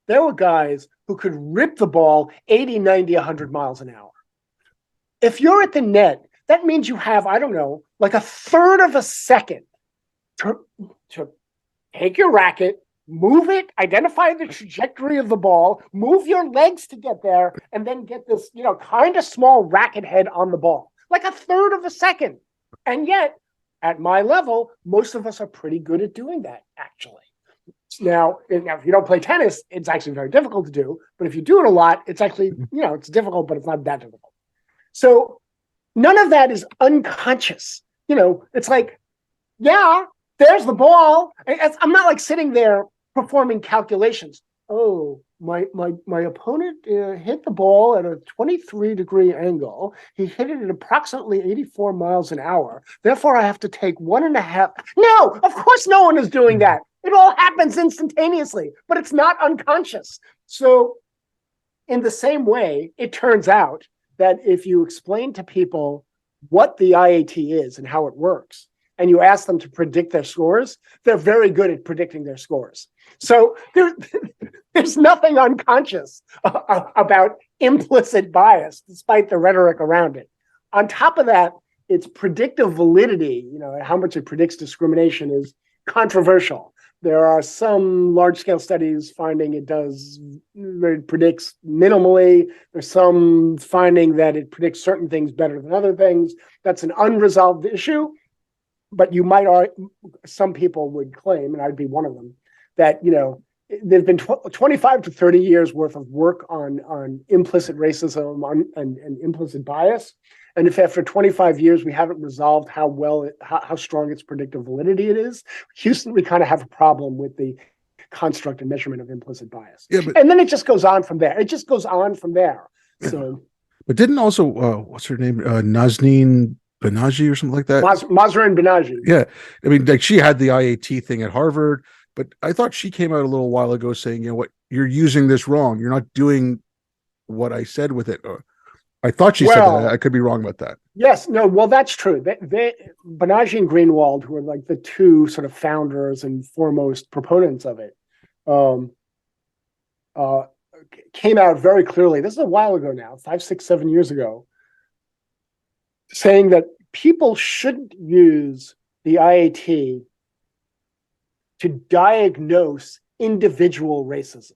there were guys who could rip the ball 80, 90, 100 miles an hour. If you're at the net, that means you have, I don't know, like a third of a second to take your racket, move it, identify the trajectory of the ball, move your legs to get there, and then get this, kind of small racket head on the ball. Like a third of a second. And yet, at my level, most of us are pretty good at doing that, actually. Now, if you don't play tennis, it's actually very difficult to do. But if you do it a lot, it's actually, it's difficult, but it's not that difficult. So none of that is unconscious. It's like, yeah, there's the ball. I'm not like sitting there performing calculations. Oh, my opponent hit the ball at a 23-degree angle. He hit it at approximately 84 miles an hour. Therefore, I have to take 1.5. No, of course no one is doing that. It all happens instantaneously, but it's not unconscious. So in the same way, it turns out that if you explain to people what the IAT is and how it works, and you ask them to predict their scores, they're very good at predicting their scores. So there's nothing unconscious about implicit bias, despite the rhetoric around it. On top of that, its predictive validity, how much it predicts discrimination, is controversial. There are some large-scale studies finding it predicts minimally. There's some finding that it predicts certain things better than other things. That's an unresolved issue, but some people would claim, and I'd be one of them, that there've been 25 to 30 years worth of work on implicit racism and implicit bias. And if after 25 years we haven't resolved how strong its predictive validity it is, Houston, we kind of have a problem with the construct and measurement of implicit bias. Yeah, and then it just goes on from there. Yeah. So, but didn't also what's her name, Nazneen Banaji or something like that? Mahzarin Banaji. Yeah, I mean, like she had the IAT thing at Harvard, but I thought she came out a little while ago saying, what, you're using this wrong. You're not doing what I said with it. I thought she said that. I could be wrong about that. Yes, no, well, that's true. Banaji and Greenwald, who are like the two sort of founders and foremost proponents of it, came out very clearly. This is a while ago now, 5, 6, 7 years ago, saying that people shouldn't use the IAT to diagnose individual racism.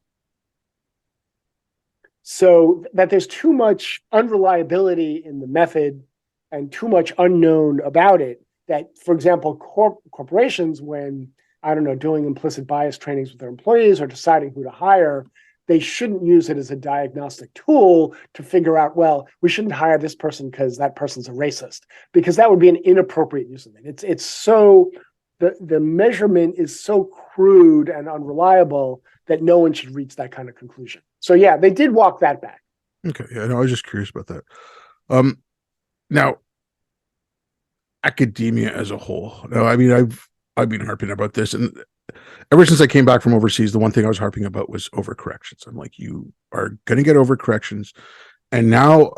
So that there's too much unreliability in the method and too much unknown about it, that, for example, corporations, when, I don't know, doing implicit bias trainings with their employees or deciding who to hire, they shouldn't use it as a diagnostic tool to figure out, well, we shouldn't hire this person because that person's a racist, because that would be an inappropriate use of it. It's so, the measurement is so crude and unreliable that no one should reach that kind of conclusion. So yeah, they did walk that back. Okay, yeah, no, I was just curious about that. Now, academia as a whole. Now, I mean, I've been harping about this, and ever since I came back from overseas, the one thing I was harping about was overcorrections. I'm like, you are going to get overcorrections, and now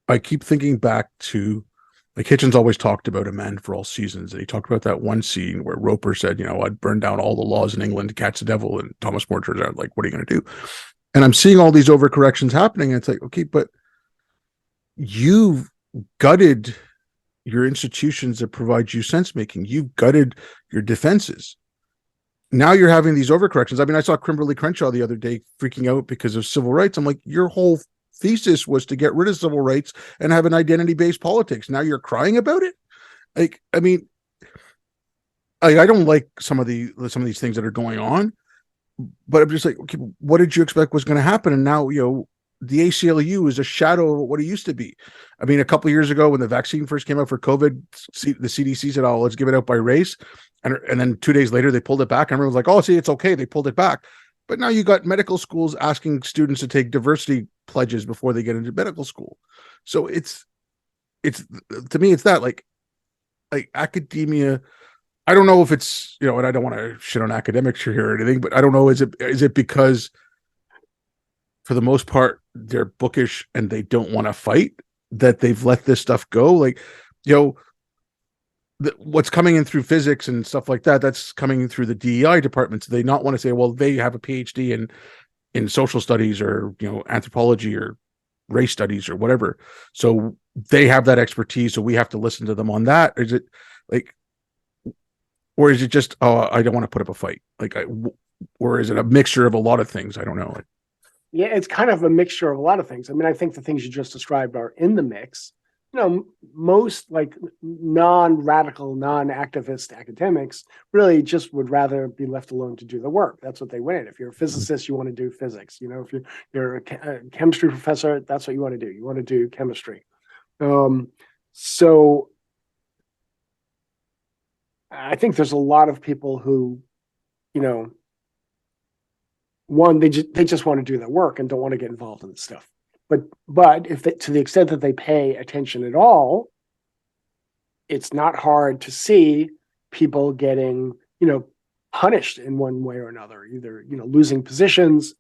I keep thinking back to, like, Hitchens always talked about a man for all seasons, and he talked about that one scene where Roper said, I'd burn down all the laws in England to catch the devil, and Thomas More turns out, like, what are you going to do? And I'm seeing all these overcorrections happening, and it's like, okay, but you've gutted your institutions that provide you sense making. You've gutted your defenses. Now you're having these overcorrections. I mean, I saw Kimberly Crenshaw the other day freaking out because of civil rights. I'm like, your whole thesis was to get rid of civil rights and have an identity-based politics. Now you're crying about it? Like, I mean, I don't like some of these things that are going on, but I'm just like, okay, what did you expect was going to happen? And now, the ACLU is a shadow of what it used to be. I mean, a couple of years ago when the vaccine first came out for COVID, the CDC said, let's give it out by race. And then 2 days later, they pulled it back. And everyone was like, see, it's okay. They pulled it back. But now you got medical schools asking students to take diversity pledges before they get into medical school. So it's to me, it's that like academia. I don't know if it's, and I don't want to shit on academics here or anything, but I don't know, is it because for the most part, they're bookish and they don't want to fight that they've let this stuff go? Like, what's coming in through physics and stuff like that, that's coming through the DEI departments. They not want to say, well, they have a PhD in social studies or, anthropology or race studies or whatever. So they have that expertise. So we have to listen to them on that. Is it like, or is it just, I don't want to put up a fight? Like, or is it a mixture of a lot of things? I don't know. Yeah, it's kind of a mixture of a lot of things. I mean, I think the things you just described are in the mix. Most like non-radical, non-activist academics really just would rather be left alone to do the work. That's what they went in. If you're a physicist, you want to do physics. If you're a chemistry professor, that's what you want to do. You want to do chemistry. So I think there's a lot of people who, one, they just want to do their work and don't want to get involved in this stuff. But if to the extent that they pay attention at all, it's not hard to see people getting, punished in one way or another, either, losing positions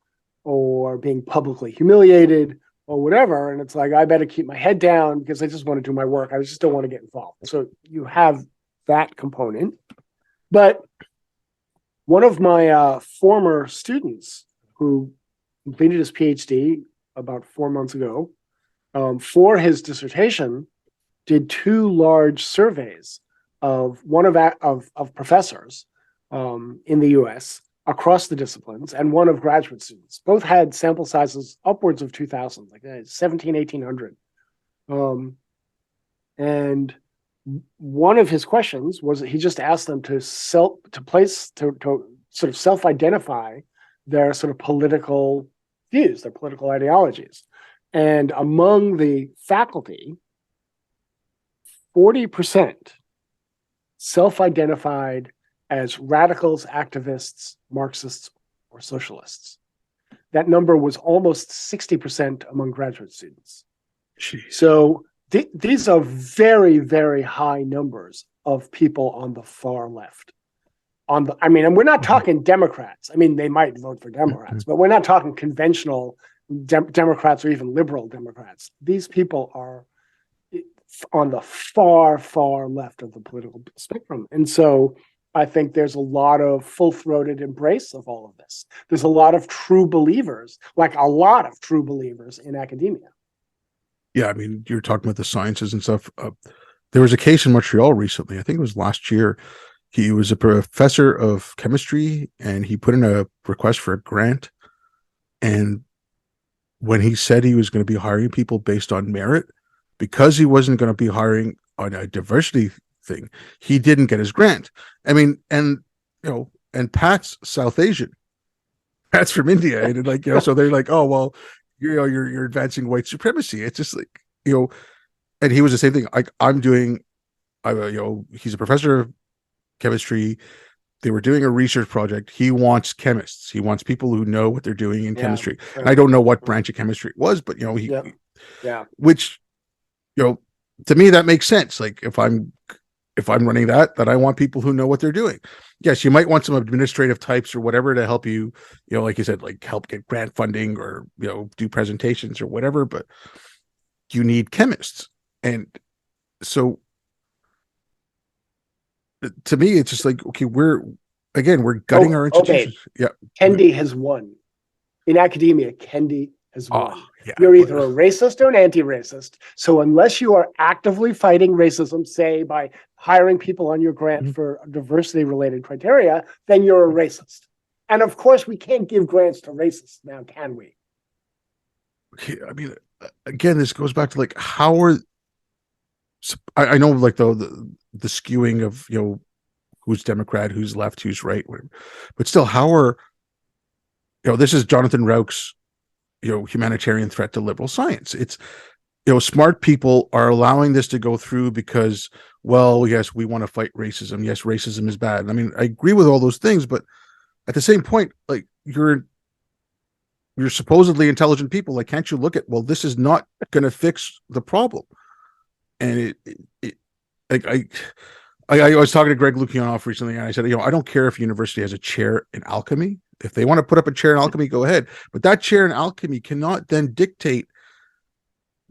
or being publicly humiliated or whatever. And it's like, I better keep my head down because I just want to do my work. I just don't want to get involved. So you have that component. But one of my former students who completed his PhD about 4 months ago, for his dissertation, did 2 large surveys of professors in the US across the disciplines and one of graduate students. Both had sample sizes upwards of 2,000, like 17, 1,800. And one of his questions was that he just asked them to sort of self-identify their sort of political views, their political ideologies. And among the faculty, 40% self-identified as radicals, activists, Marxists, or socialists. That number was almost 60% among graduate students. Jeez. So these are very, very high numbers of people on the far left. And we're not talking Democrats. I mean, they might vote for Democrats, but we're not talking conventional Democrats or even liberal Democrats. These people are on the far, far left of the political spectrum. And so I think there's a lot of full-throated embrace of all of this. There's a lot of true believers, like a lot of true believers in academia. Yeah, I mean, you're talking about the sciences and stuff. There was a case in Montreal recently. I think it was last year. He was a professor of chemistry, and he put in a request for a grant. And when he said he was going to be hiring people based on merit, because he wasn't going to be hiring on a diversity thing, he didn't get his grant. I mean, and Pat's South Asian. Pat's from India, and so they're like, oh well, you're advancing white supremacy. It's just like, and he was the same thing. He's a professor of chemistry. They were doing a research project. He wants chemists. He wants people who know what they're doing in chemistry. And I don't know what branch of chemistry it was, but which, to me, that makes sense. Like if I'm running that I want people who know what they're doing. Yes, you might want some administrative types or whatever to help you, like you said, like help get grant funding or, do presentations or whatever, but you need chemists. And so to me, it's just like, okay, we're gutting our institutions. Okay. Yeah. Kendi has won. In academia, Kendi has won. Yeah, you're either a racist or an anti-racist. So unless you are actively fighting racism, say by hiring people on your grant for diversity-related criteria, then you're a racist. And of course, we can't give grants to racists now, can we? Okay, I mean, again, this goes back to like how are I know like the skewing of who's Democrat, who's left, who's right, whatever. But still, how are this is Jonathan Rauch's humanitarian threat to liberal science. It's smart people are allowing this to go through because, well, yes, we want to fight racism. Yes, racism is bad. I mean, I agree with all those things, but at the same point, like you're supposedly intelligent people. Like, can't you look at, well, this is not going to fix the problem? And I was talking to Greg Lukianoff recently, and I said, I don't care if a university has a chair in alchemy. If they want to put up a chair in alchemy, go ahead. But that chair in alchemy cannot then dictate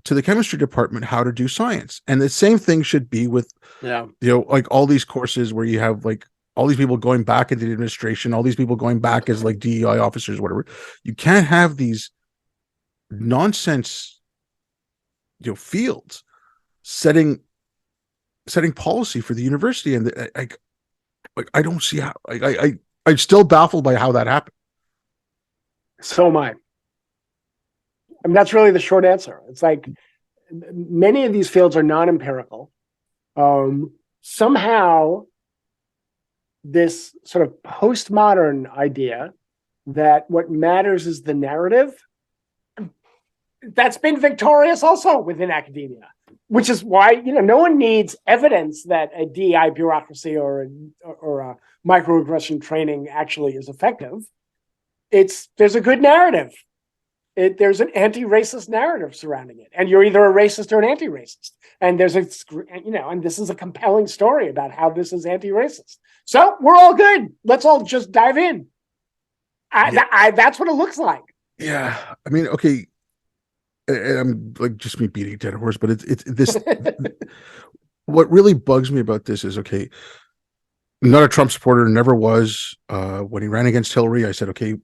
to the chemistry department how to do science. And the same thing should be with, like all these courses where you have like all these people going back into the administration, all these people going back as like DEI officers, whatever. You can't have these nonsense, fields setting policy for the university. And I don't see how I'm still baffled by how that happened. So am I. I mean, that's really the short answer. It's like many of these fields are non-empirical. Somehow, this sort of postmodern idea that what matters is the narrative, that's been victorious also within academia, which is why no one needs evidence that a DEI bureaucracy or a microaggression training actually is effective. There's a good narrative. There's an anti-racist narrative surrounding it, and you're either a racist or an anti-racist. And there's and this is a compelling story about how this is anti-racist. So we're all good. Let's all just dive in. That's what it looks like. Yeah, I mean, okay. And I'm like just me beating a dead horse, but it's this. What really bugs me about this is, okay, I'm not a Trump supporter, never was. When he ran against Hillary, I said, okay,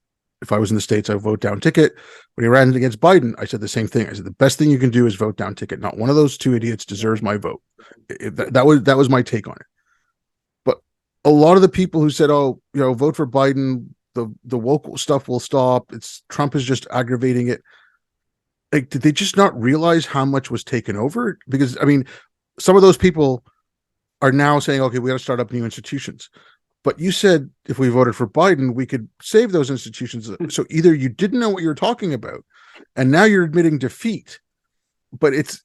if I was in the States, I would vote down ticket. When he ran against Biden, I said the same thing. I said the best thing you can do is vote down ticket. Not one of those two idiots deserves my vote. That was my take on it. But a lot of the people who said, "Oh, vote for Biden, the woke stuff will stop. It's Trump is just aggravating it." Like, did they just not realize how much was taken over? Because I mean, some of those people are now saying, "Okay, we got to start up new institutions." But you said if we voted for Biden, we could save those institutions. So either you didn't know what you were talking about, and now you're admitting defeat. But it's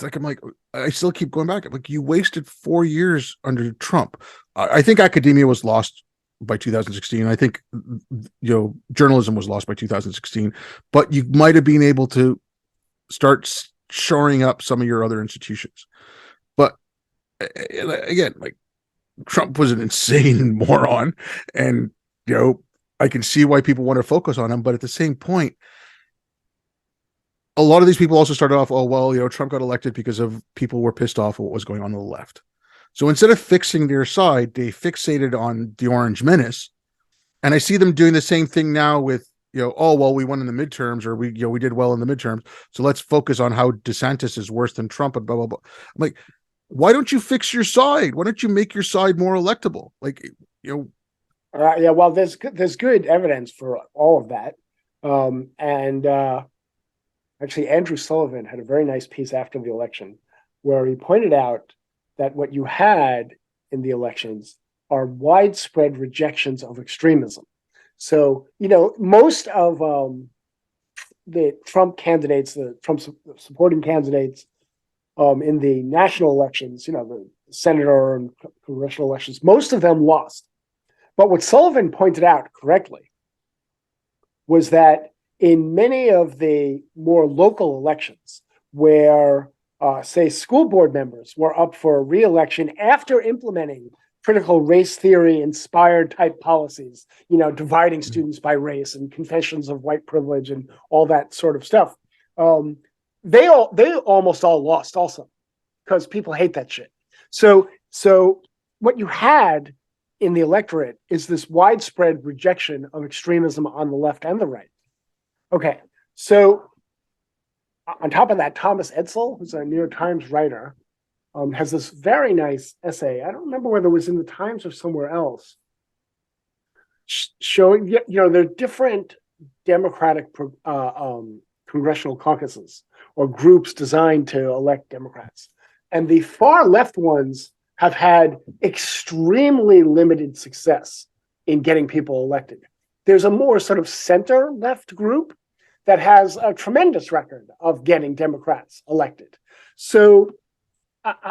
like I'm like I still keep going back. Like you wasted 4 years under Trump. I think academia was lost by 2016. I think journalism was lost by 2016. But you might have been able to start shoring up some of your other institutions. But again, like Trump was an insane moron, and I can see why people want to focus on him. But at the same point, a lot of these people also started off, oh, well, Trump got elected because of people were pissed off at what was going on the left. So instead of fixing their side, they fixated on the Orange Menace. And I see them doing the same thing now with, oh, well, we won in the midterms, or we did well in the midterms. So let's focus on how DeSantis is worse than Trump and blah, blah, blah. I'm like, why don't you fix your side? Why don't you make your side more electable? Like, yeah, well, there's good evidence for all of that. And actually, Andrew Sullivan had a very nice piece after the election where he pointed out that what you had in the elections are widespread rejections of extremism. So, most of the Trump candidates, the Trump supporting candidates in the national elections, the senator and congressional elections, most of them lost. But what Sullivan pointed out correctly was that in many of the more local elections where, say, school board members were up for re-election after implementing critical race theory inspired type policies, dividing students by race and confessions of white privilege and all that sort of stuff, they almost all lost also because people hate that shit. So what you had in the electorate is this widespread rejection of extremism on the left and the right. Okay, so on top of that, Thomas Edsel, who's a New York Times writer, has this very nice essay. I don't remember whether it was in the Times or somewhere else, showing there are different Democratic congressional caucuses or groups designed to elect Democrats, and the far left ones have had extremely limited success in getting people elected. There's a more sort of center left group that has a tremendous record of getting Democrats elected. So,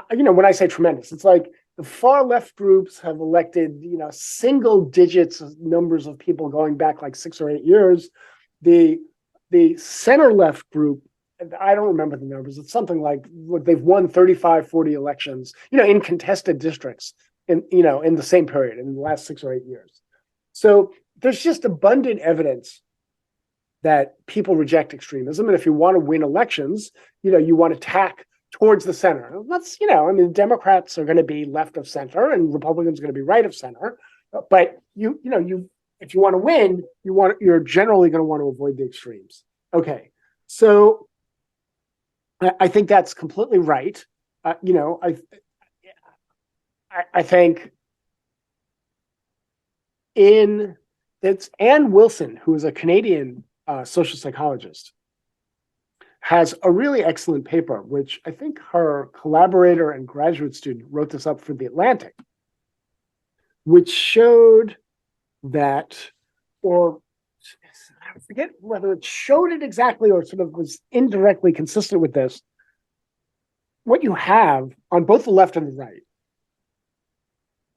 when I say tremendous, it's like the far left groups have elected, single digits numbers of people going back like 6 or 8 years. The center left group, I don't remember the numbers. It's something like they've won 35, 40 elections, in contested districts in the same period in the last 6 or 8 years. So there's just abundant evidence that people reject extremism. And if you want to win elections, you want to tack towards the center. That's, Democrats are going to be left of center and Republicans are going to be right of center. But if you want to win, you're generally going to want to avoid the extremes. Okay. So I think that's completely right. I think it's Ann Wilson, who is a Canadian social psychologist, has a really excellent paper, which I think her collaborator and graduate student wrote this up for The Atlantic, which showed that, or I forget whether it showed it exactly or sort of was indirectly consistent with this. What you have on both the left and the right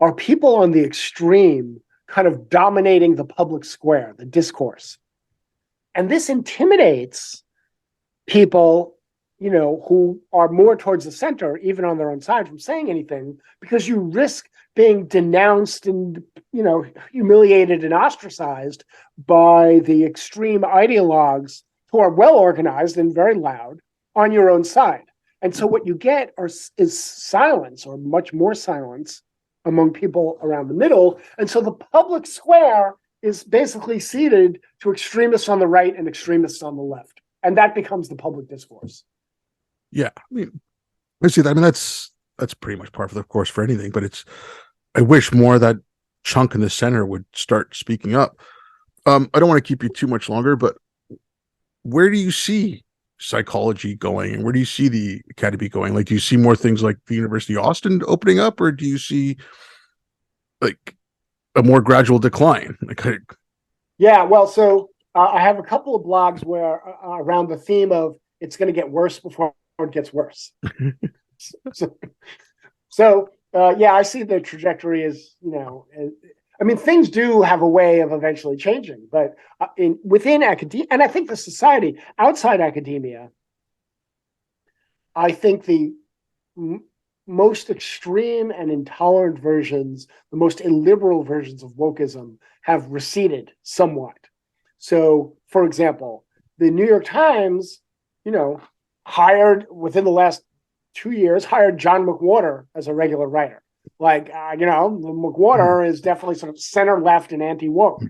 are people on the extreme kind of dominating the public square, the discourse. And this intimidates people, who are more towards the center, even on their own side, from saying anything, because you risk being denounced and, humiliated and ostracized by the extreme ideologues who are well organized and very loud on your own side. And so what you get is silence, or much more silence, among people around the middle. And so the public square is basically ceded to extremists on the right and extremists on the left. And that becomes the public discourse. Yeah. I see that. I mean, that's pretty much par for the course for anything, but it's I wish more of that chunk in the center would start speaking up. I don't want to keep you too much longer, but where do you see psychology going, and where do you see the academy going? Like, do you see more things like the University of Austin opening up, or do you see like a more gradual decline? Like, Yeah, well, so I have a couple of blogs where around the theme of it's going to get worse before it gets worse. So, yeah, I see the trajectory as, I mean, things do have a way of eventually changing, but within academia, and I think the society outside academia, I think the most extreme and intolerant versions, the most illiberal versions of wokeism have receded somewhat. So, for example, the New York Times, hired within the last 2 years, hired John McWhorter as a regular writer. Like, McWhorter is definitely sort of center left and anti woke.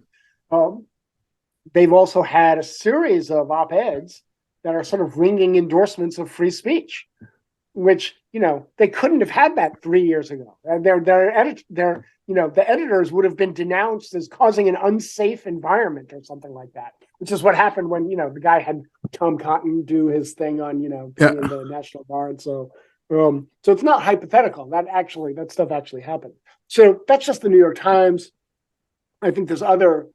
They've also had a series of op-eds that are sort of ringing endorsements of free speech, which they couldn't have had that 3 years ago. The editors would have been denounced as causing an unsafe environment or something like that, which is what happened when the guy had Tom Cotton do his thing on being in the National Guard. So it's not hypothetical. That stuff actually happened. So that's just the New York Times. I think there's other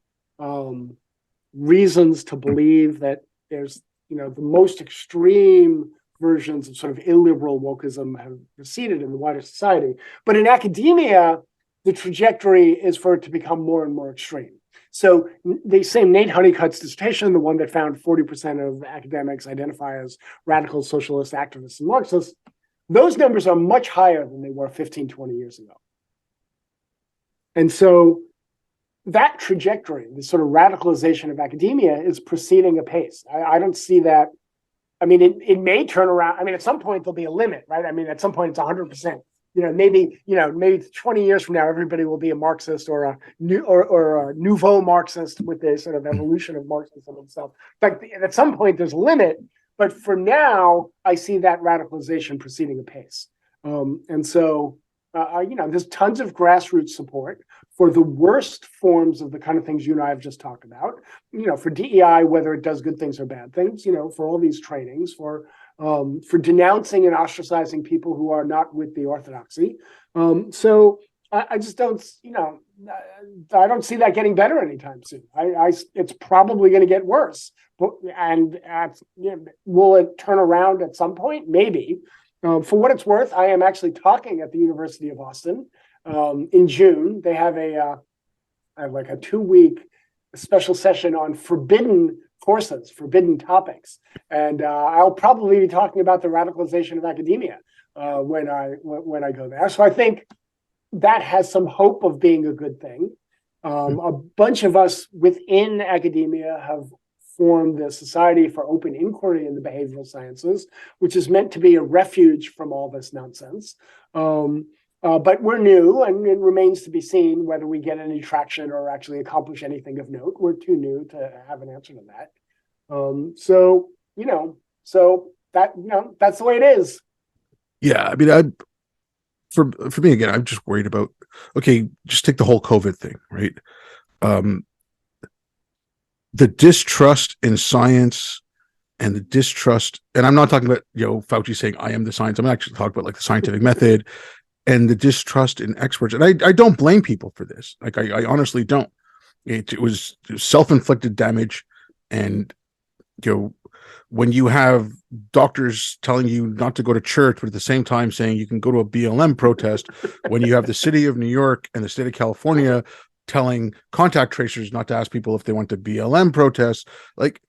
reasons to believe that there's the most extreme versions of sort of illiberal wokeism have receded in the wider society. But in academia, the trajectory is for it to become more and more extreme. So the same Nate Honeycutt's dissertation, the one that found 40% of academics identify as radical socialist activists and Marxists, those numbers are much higher than they were 15, 20 years ago. And so that trajectory, the sort of radicalization of academia, is proceeding apace. I don't see that. I mean, it may turn around. I mean, at some point there'll be a limit, right? I mean, at some point it's 100%. Maybe 20 years from now, everybody will be a Marxist or a nouveau Marxist with the sort of evolution of Marxism and stuff. But at some point there's a limit. But for now, I see that radicalization proceeding apace. And so, there's tons of grassroots support for the worst forms of the kind of things you and I have just talked about, for DEI, whether it does good things or bad things, for all these trainings, for denouncing and ostracizing people who are not with the orthodoxy. So I just don't, I don't see that getting better anytime soon. It's probably going to get worse. And will it turn around at some point? Maybe. For what it's worth, I am actually talking at the University of Austin in June. They have a 2-week special session on forbidden courses, forbidden topics, and I'll probably be talking about the radicalization of academia when I go there. So I think that has some hope of being a good thing. A bunch of us within academia have formed the Society for Open Inquiry in the Behavioral Sciences, which is meant to be a refuge from all this nonsense. But we're new, and it remains to be seen whether we get any traction or actually accomplish anything of note. We're too new to have an answer to that. So that's the way it is. Yeah, I mean, for me again, I'm just worried about, okay, just take the whole COVID thing, right? The distrust in science and the distrust, and I'm not talking about Fauci saying I am the science. I'm actually talking about like the scientific method and the distrust in experts. And I don't blame people for this. Like I honestly don't. It was self-inflicted damage, and when you have doctors telling you not to go to church, but at the same time saying you can go to a BLM protest, when you have the city of New York and the state of California telling contact tracers not to ask people if they went to BLM protests, like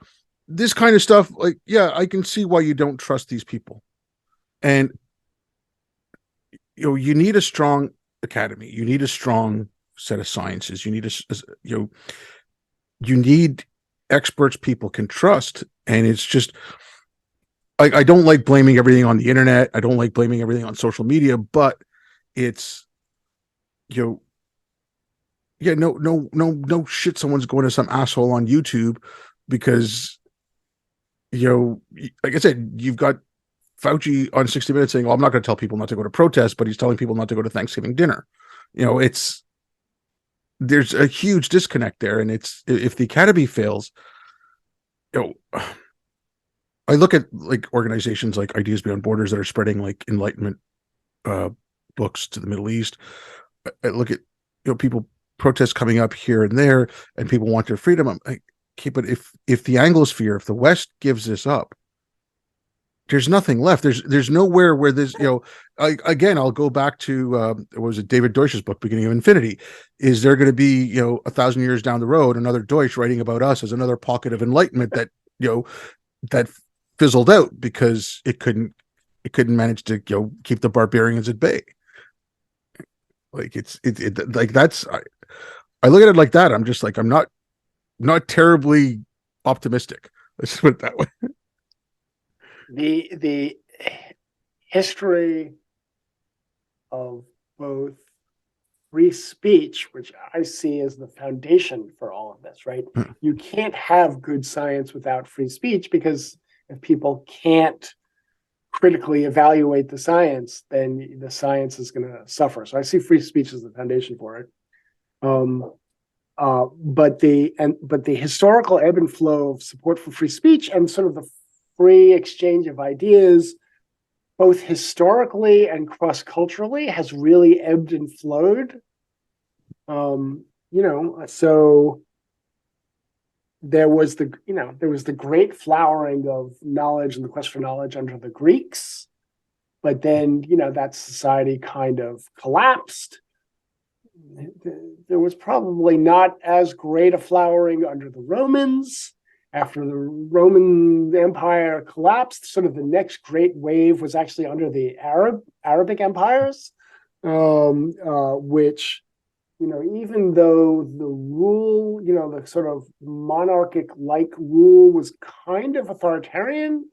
this kind of stuff, like, yeah, I can see why you don't trust these people. And you need a strong academy, you need a strong set of sciences, you need you need experts people can trust. And it's just, I don't like blaming everything on the internet, I don't like blaming everything on social media, but it's no shit, someone's going to some asshole on YouTube because like I said, you've got Fauci on 60 Minutes saying, "Oh, I'm not going to tell people not to go to protests," but he's telling people not to go to Thanksgiving dinner. it's there's a huge disconnect there, and it's if the academy fails, you know, I look at like organizations like Ideas Beyond Borders that are spreading like Enlightenment uh, books to the Middle East. I look at people protests coming up here and there, and people want their freedom. I'm like, okay, but if the Anglosphere, if the West gives this up, there's nothing left. There's nowhere where there's again, I'll go back to what was it, David Deutsch's book, Beginning of Infinity. Is there going to be 1,000 years down the road another Deutsch writing about us as another pocket of enlightenment that that fizzled out because it couldn't manage to keep the barbarians at bay? Like it like that's I look at it like that. I'm just like, I'm not terribly optimistic. Let's put it that way. The history of both free speech, which I see as the foundation for all of this, right? You can't have good science without free speech, because if people can't critically evaluate the science, then the science is going to suffer. So I see free speech as the foundation for it. But the historical ebb and flow of support for free speech and sort of the free exchange of ideas, both historically and cross-culturally, has really ebbed and flowed. So there was the great flowering of knowledge and the quest for knowledge under the Greeks, but then that society kind of collapsed. There was probably not as great a flowering under the Romans. After the Roman Empire collapsed, sort of the next great wave was actually under the Arabic empires, which, even though the rule, the sort of monarchic-like rule was kind of authoritarian,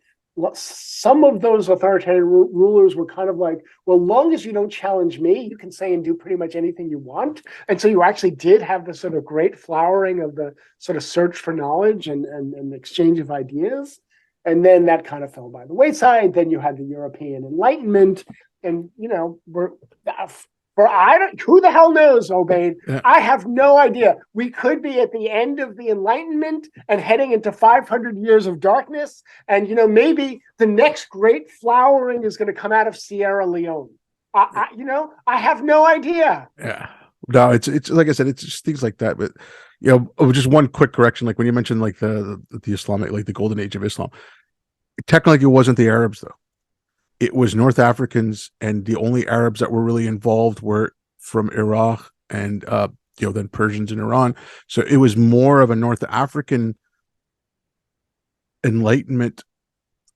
some of those authoritarian rulers were kind of like, well, long as you don't challenge me, you can say and do pretty much anything you want. And so you actually did have this sort of great flowering of the sort of search for knowledge and exchange of ideas. And then that kind of fell by the wayside. Then you had the European Enlightenment, and who the hell knows, Obaid? Yeah. I have no idea. We could be at the end of the Enlightenment and heading into 500 years of darkness. And, maybe the next great flowering is going to come out of Sierra Leone. I have no idea. Yeah. No, it's like I said, it's just things like that. But, just one quick correction. Like when you mentioned like the Islamic, like the golden age of Islam, technically it wasn't the Arabs though. It was North Africans, and the only Arabs that were really involved were from Iraq and then Persians in Iran. So it was more of a North African enlightenment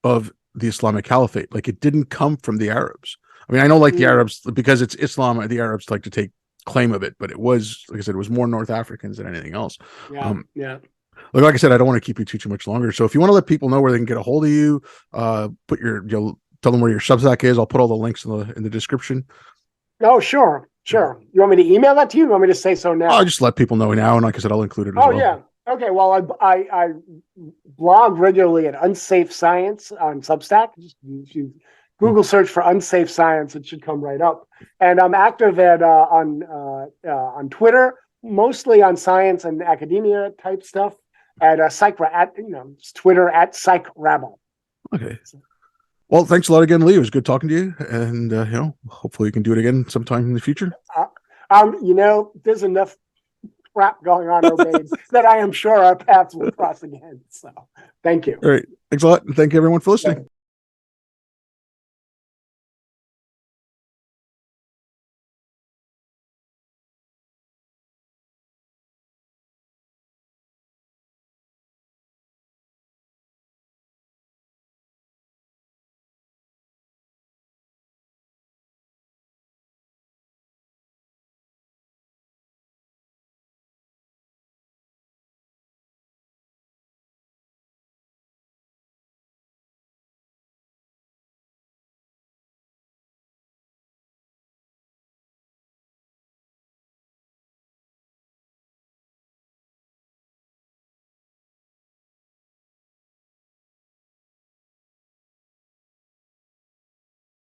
of the Islamic Caliphate. Like it didn't come from the Arabs. I mean, I know like the Arabs, because it's Islam, the Arabs like to take claim of it, but it was, like I said, it was more North Africans than anything else. Yeah. Like I said, I don't want to keep you too much longer. So if you want to let people know where they can get a hold of you, put your tell them where your Substack is. I'll put all the links in the description. Oh, sure. You want me to email that to you? You want me to say so now? I'll just let people know now, and like I said, I'll include it as well. Oh, yeah. Okay, well, I blog regularly at Unsafe Science on Substack. Just you Google search for Unsafe Science, it should come right up. And I'm active on Twitter, mostly on science and academia type stuff. At Twitter at PsychRabble. Okay. Well, thanks a lot again, Lee. It was good talking to you, and hopefully we can do it again sometime in the future. There's enough crap going on, Obaid, that I am sure our paths will cross again. So, thank you. All right, thanks a lot, and thank you everyone for listening.